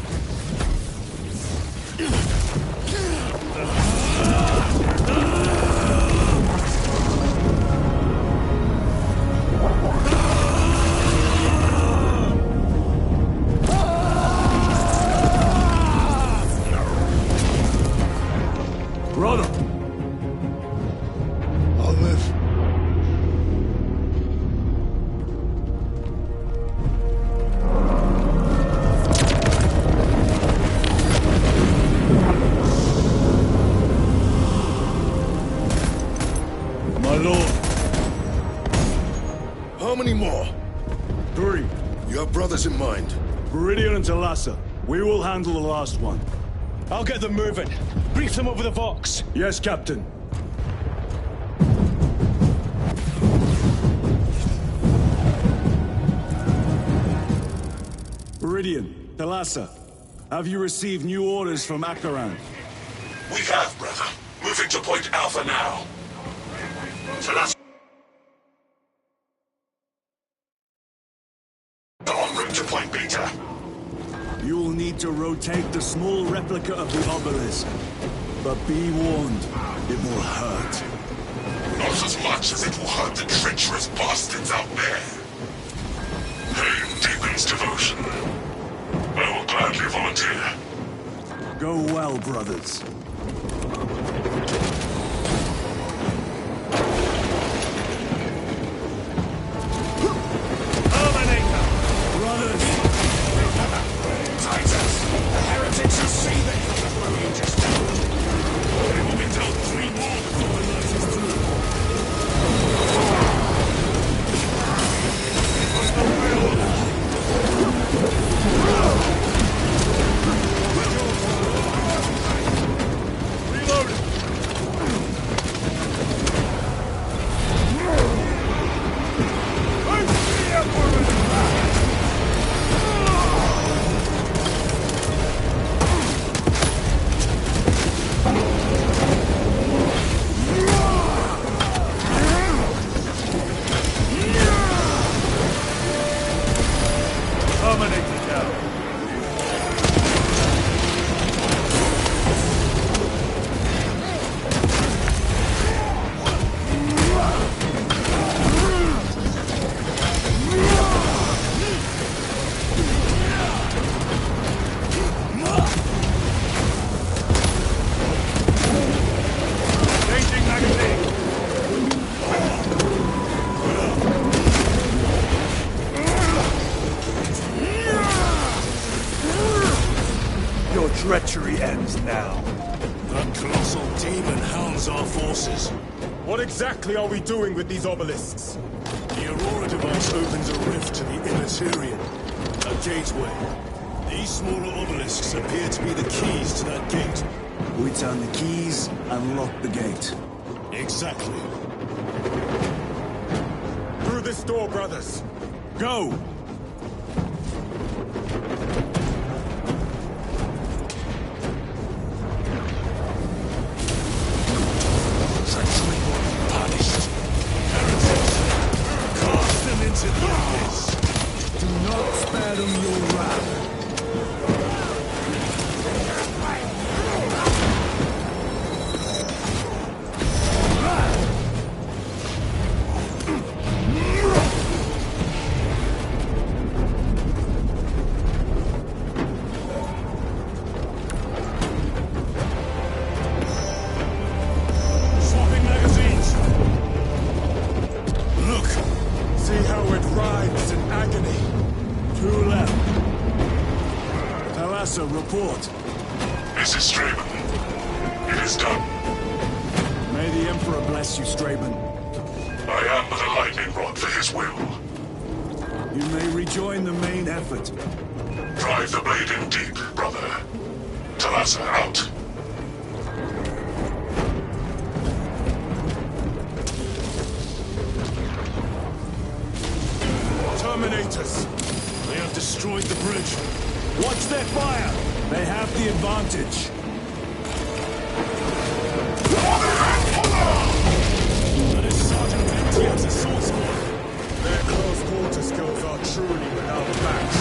Brother! I'll live. My lord. How many more? 3. You have brothers in mind? Viridian and Talassa. We will handle the last one. I'll get them moving. Brief them over the Vox. Yes, Captain. Viridian, Talassa, have you received new orders from Akaran? We have, brother. Moving to Point Alpha now. Talassa en route to Point Beta. You will need to rotate the small replica of the obelisk. But be warned, it will hurt. Not as much as it will hurt the treacherous bastards out there. Pain deepens devotion. I will gladly volunteer. Go well, brothers. Titus, the heretics are seething! What will you just do? They will be dealt 3 more before the night is through. Reloading! Terminated now. Changing magazine. Your treachery ends now. That colossal demon hounds our forces. What exactly are we doing with these obelisks? The Aurora device opens a rift to the Immaterium, a gateway. These smaller obelisks appear to be the keys to that gate. We turn the keys and lock the gate. Exactly. Through this door, brothers. Go! Cast them into the abyss. Do not spare them your wrath. Swapping magazines. Look. See how it writhes in agony. 2 left. Talassa, report. This is Straben. It is done. May the Emperor bless you, Straben. I am but a lightning rod for his will. You may rejoin the main effort. Drive the blade in deep, brother. Talassa out. Terminators. They have destroyed the bridge. Watch their fire! They have the advantage. That is Sergeant MTF's assault squad. Their close quarter skills are truly without match.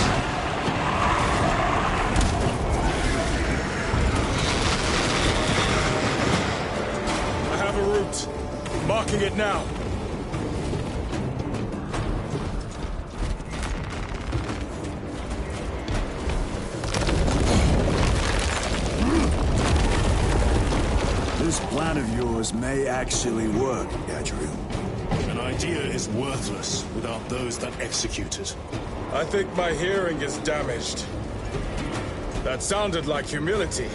I have a route. Marking it now. This plan of yours may actually work, Gadriel. An idea is worthless without those that execute it. I think my hearing is damaged. That sounded like humility.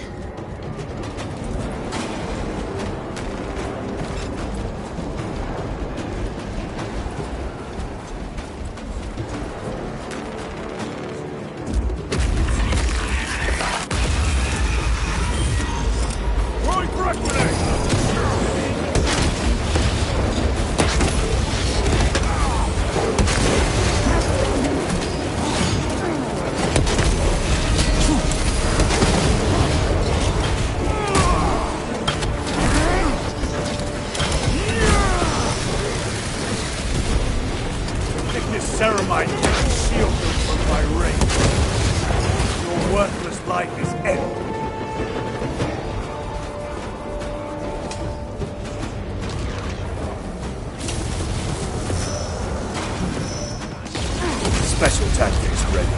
Ceramite cannot shield them from my range. Your worthless life is ended. Special tactics ready.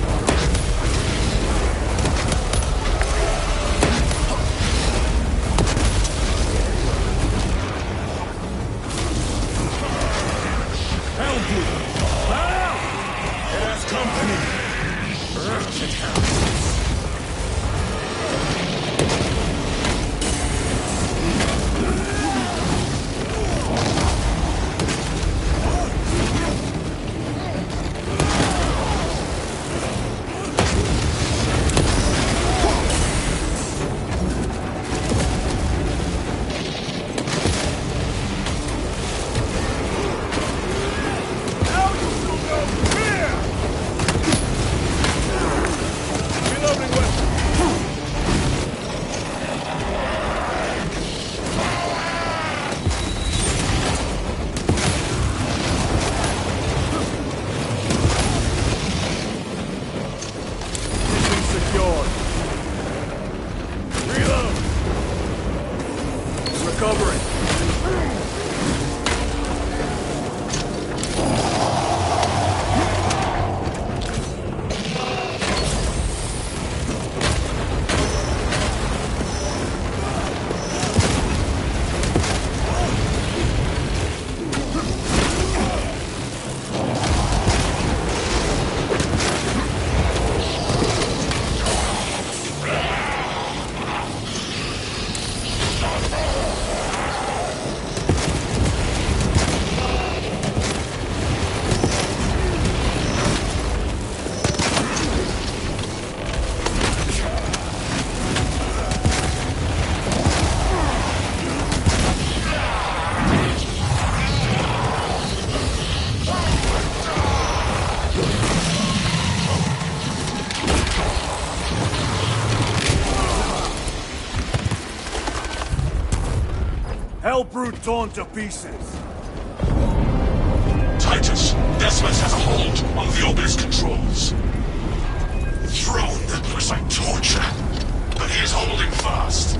Company! Wretched hounds! Hellbrute torn to pieces. Titus, Decimus has a hold on the obelisk controls. Throne that looks like torture, but he is holding fast.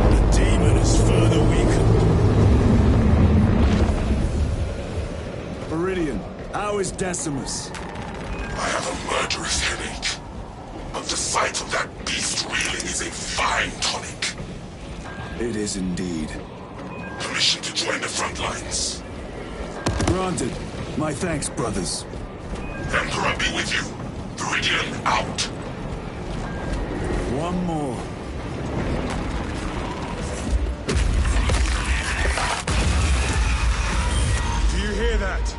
The demon is further weakened. Meridian, how is Decimus? I have a murderous headache. But the sight of that beast reeling is a fine tonic. It is indeed. Permission to join the front lines. Granted. My thanks, brothers. Emperor be with you. Meridian out. One more. Do you hear that?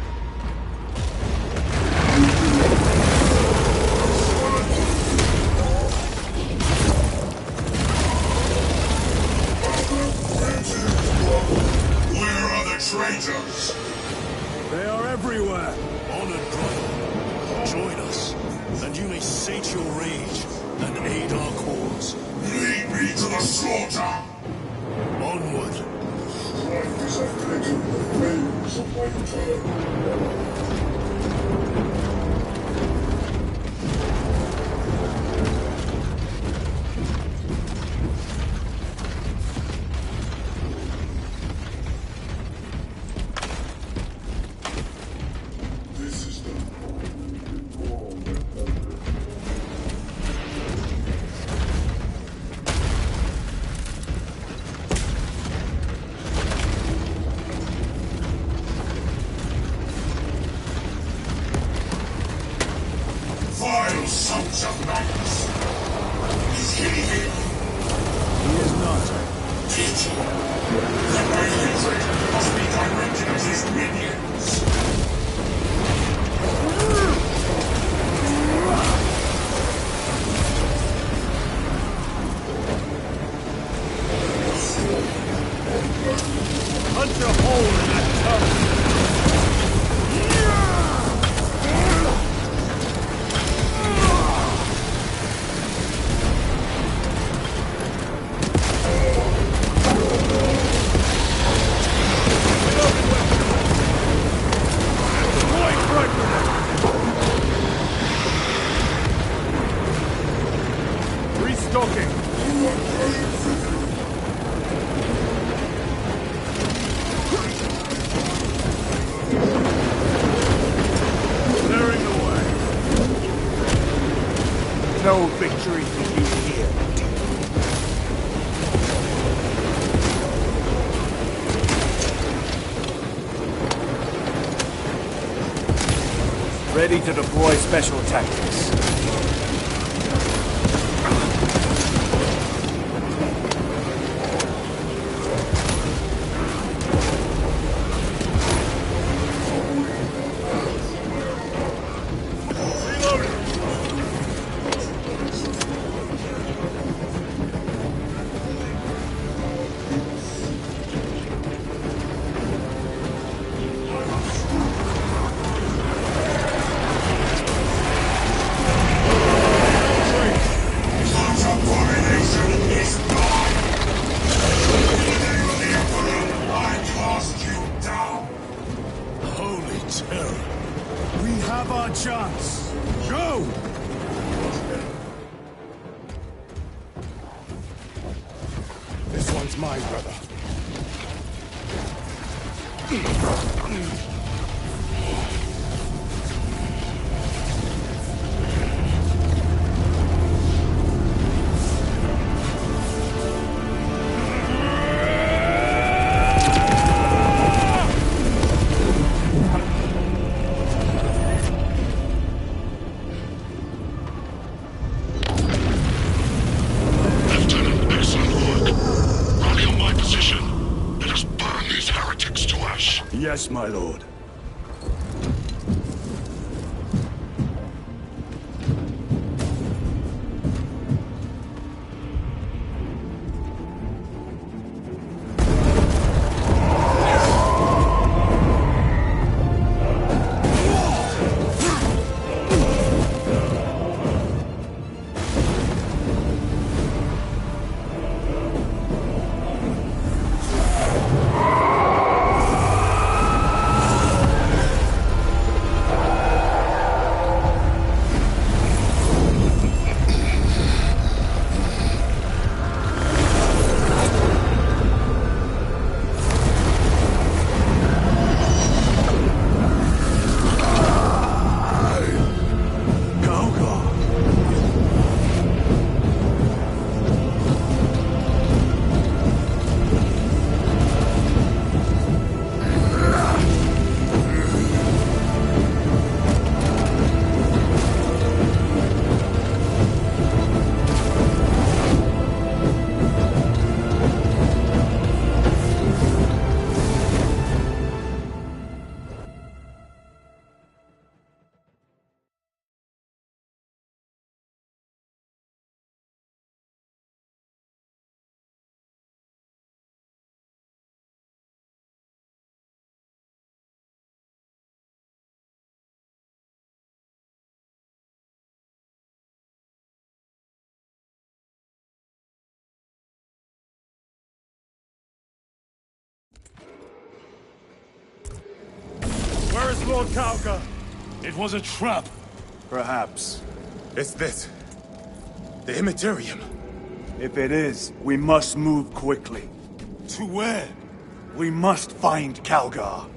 Where are the traitors? They are everywhere. Honored brother, join us, and you may sate your rage and aid our cause. Lead me to the slaughter! Onward. Life is a glitter in the flames of my turn. Vile sons of knights! Is he here? He is not. Teacher! Then my hatred must be directed at his minions! Punch a hole in that tongue! Restocking! Clearing the way. No victory for you here. Ready to deploy special tactics. We have our chance. Go! This one's mine, brother. Yes, my lord. Where's Lord Kauga? It was a trap. Perhaps. It's this. The Immaterium. If it is, we must move quickly. To where? We must find Calgar.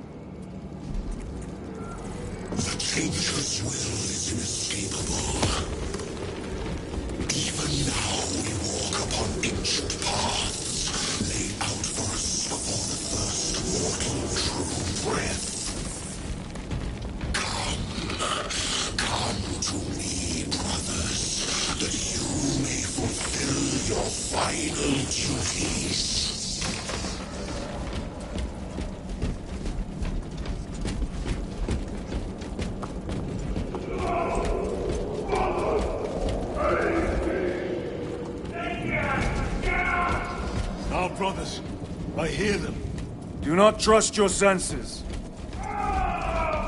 The Changeless will is inescapable. Even now we walk upon ancient paths, laid out for us before the first mortal true breath. Come to me, brothers, that you may fulfill your final duties. Our brothers, I hear them. Do not trust your senses.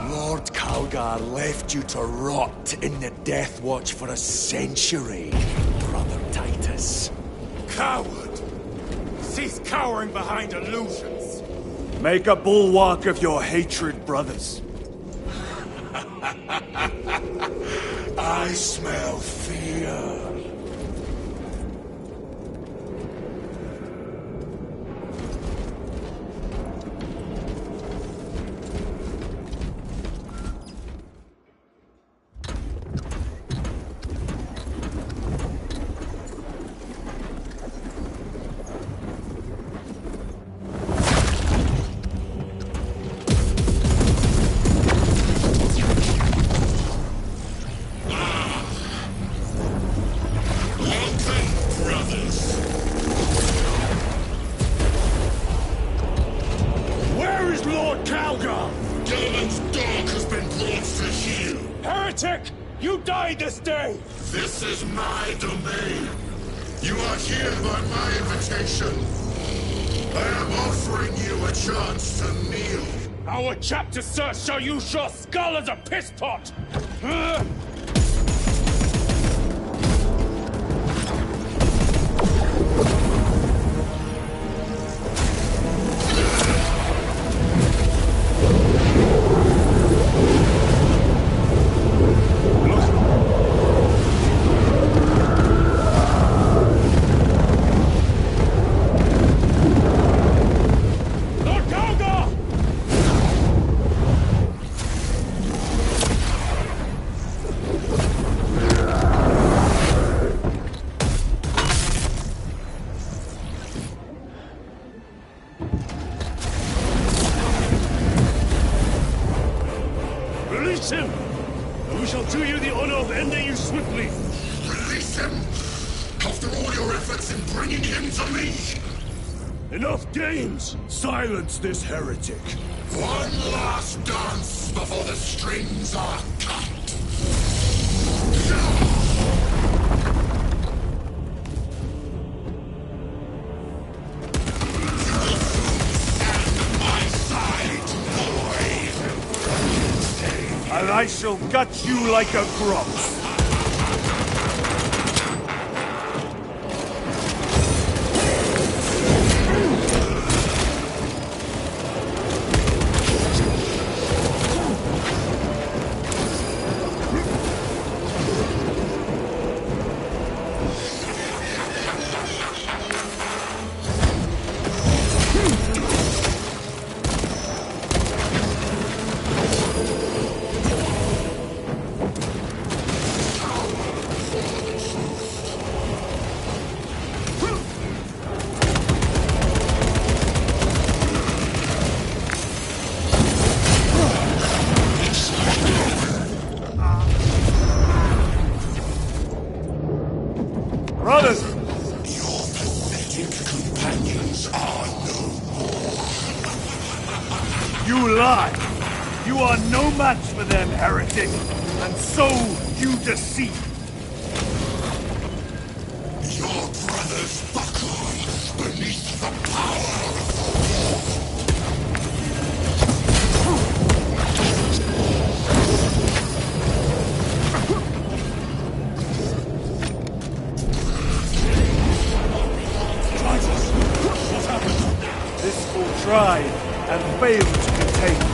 Lord Calgar left you to rot in the Death Watch for a century, Brother Titus. Coward! Cease cowering behind illusions. Make a bulwark of your hatred, brothers. I smell fear. This day! This is my domain. You are here by my invitation. I am offering you a chance to kneel. Our chapter, sir, shall use your skull as a piss pot! Release him! And we shall do you the honor of ending you swiftly! Release him! After all your efforts in bringing him to me! Enough games! Silence this heretic! One last dance before the strings are cut! And I shall gut you like a grouse. Brothers! Your pathetic companions are no more. You lie! You are no match for them, heretic! And so you deceive! Your brothers buckle beneath the power of This will try and fail to contain them.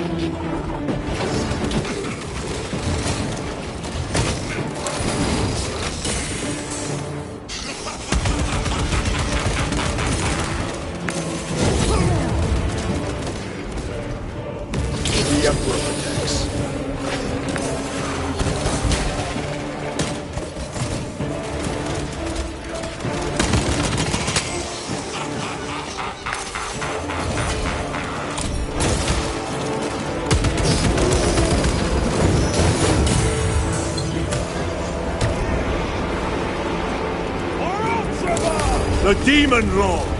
The Emperor protects. The Demon Lord!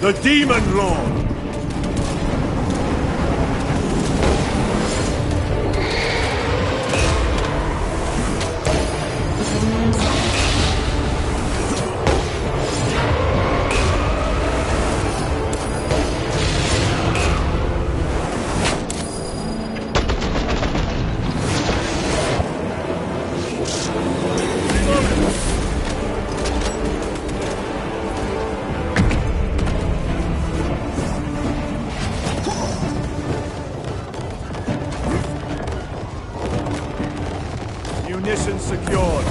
The Demon Lord! Munitions secured.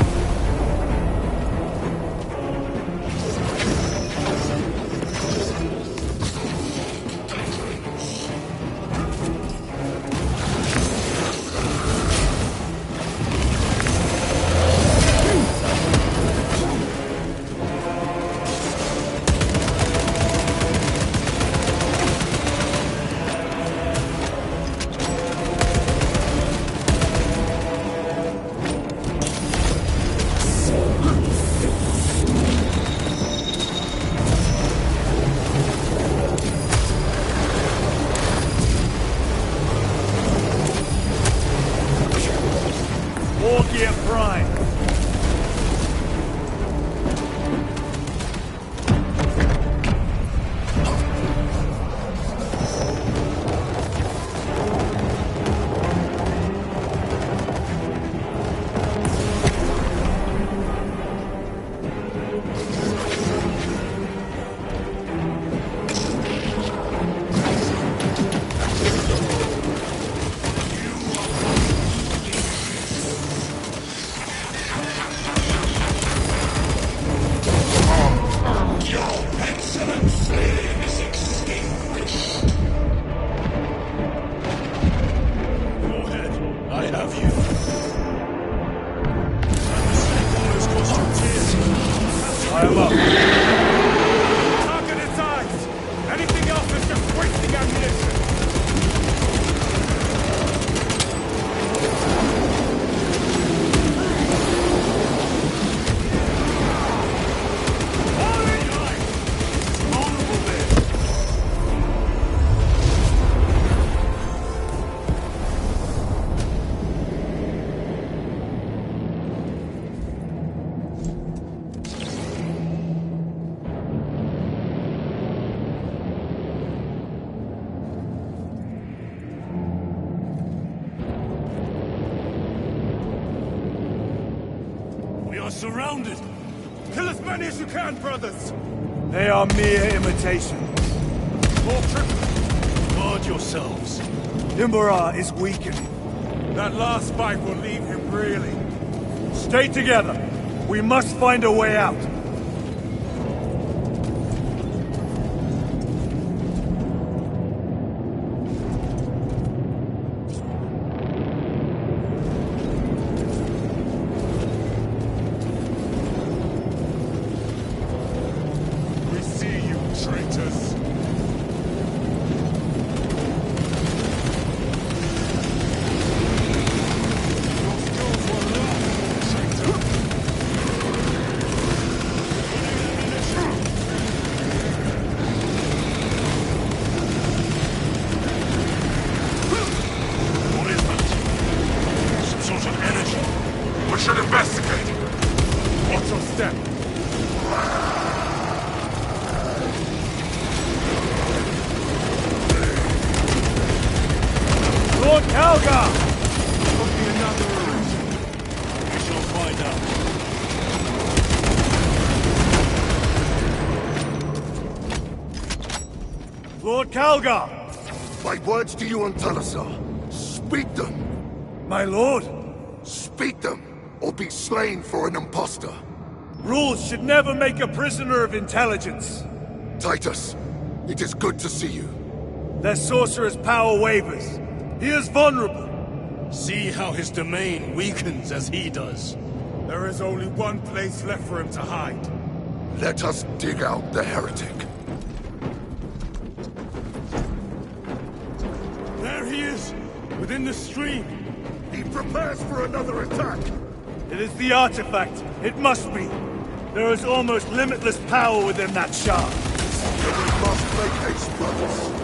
Surrounded! Kill as many as you can, brothers! They are mere imitations. More troops! Guard yourselves. Imbara is weakening. That last fight will leave him reeling. Stay together. We must find a way out. Lord Calgar! My words to you on Talasar. Speak them! My lord? Speak them, or be slain for an impostor. Rules should never make a prisoner of intelligence. Titus, it is good to see you. Their sorcerer's power wavers. He is vulnerable. See how his domain weakens as he does. There is only one place left for him to hide. Let us dig out the heretic. There he is, within the stream. He prepares for another attack. It is the artifact. It must be. There is almost limitless power within that shard. We must Make haste, brothers.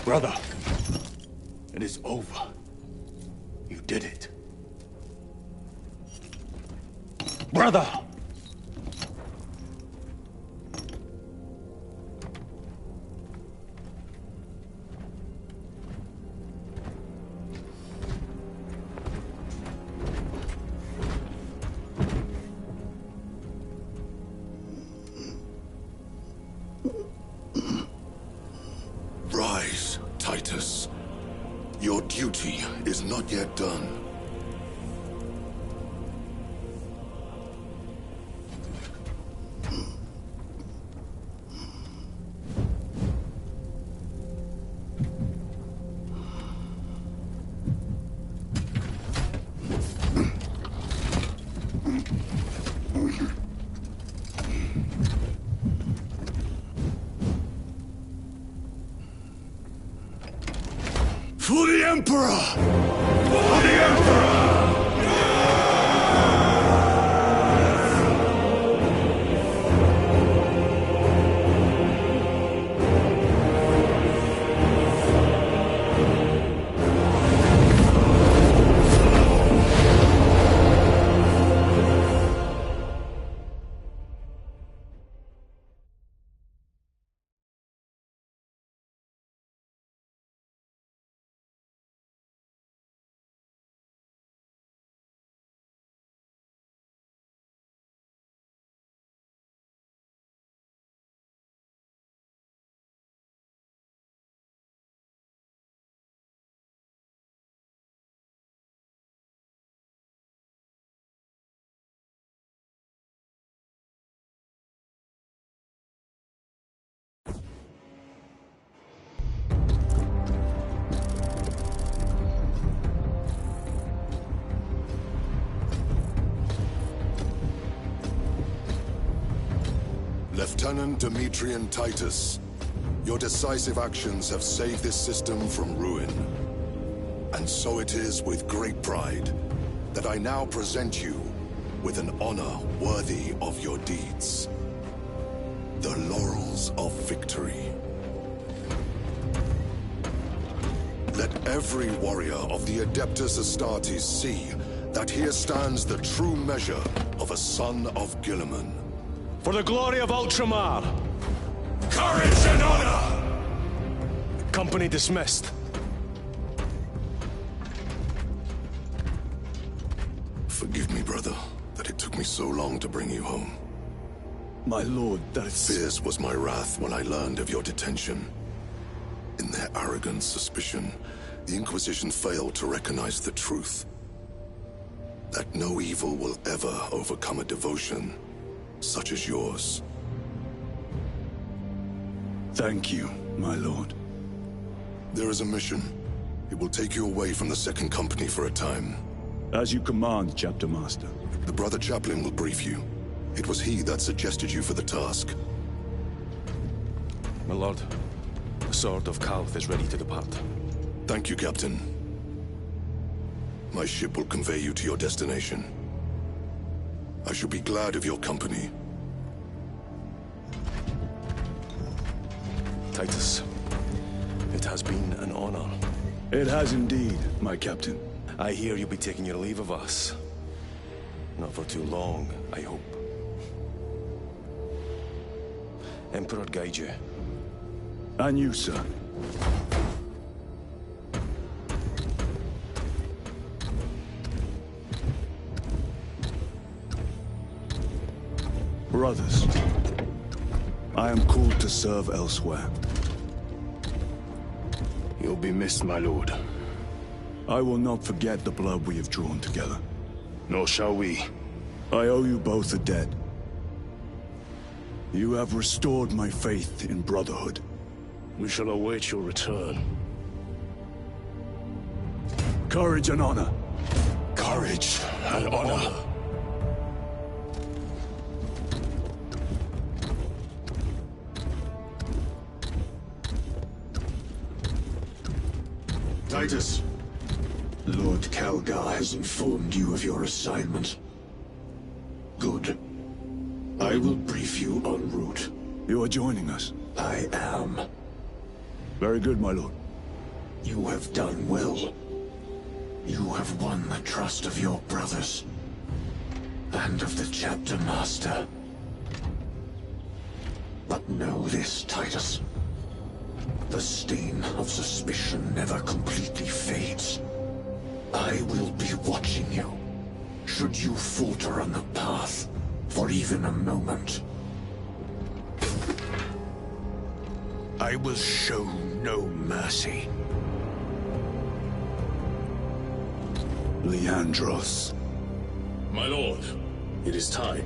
Brother, it is over. You did it. Brother! Rise, Titus. Your duty is not yet done. For the Emperor! For the Emperor! Lieutenant Demetrian Titus, your decisive actions have saved this system from ruin. And so it is with great pride that I now present you with an honor worthy of your deeds. The laurels of victory. Let every warrior of the Adeptus Astartes see that here stands the true measure of a son of Guilliman. For the glory of Ultramar! Courage and honor! Company dismissed. Forgive me, brother, that it took me so long to bring you home. My lord, that's... Fierce was my wrath when I learned of your detention. In their arrogant suspicion, the Inquisition failed to recognize the truth. That no evil will ever overcome a devotion such as yours. Thank you, my lord. There is a mission. It will take you away from the Second Company for a time. As you command, Chapter Master. The Brother Chaplain will brief you. It was he that suggested you for the task. My lord, the Sword of Kalth is ready to depart. Thank you, Captain. My ship will convey you to your destination. I shall be glad of your company. Titus, it has been an honor. It has indeed, my captain. I hear you'll be taking your leave of us. Not for too long, I hope. Emperor guide you. And you, sir. Brothers, I am called to serve elsewhere. You'll be missed, my lord. I will not forget the blood we have drawn together. Nor shall we. I owe you both a debt. You have restored my faith in brotherhood. We shall await your return. Courage and honor. Courage and honor. Titus, Lord Calgar has informed you of your assignment. Good. I will brief you en route. You are joining us? I am. Very good, my lord. You have done well. You have won the trust of your brothers. And of the Chapter Master. But know this, Titus. The stain of suspicion never completely fades. I will be watching you. Should you falter on the path, for even a moment. I will show no mercy. Leandros. My lord, it is time.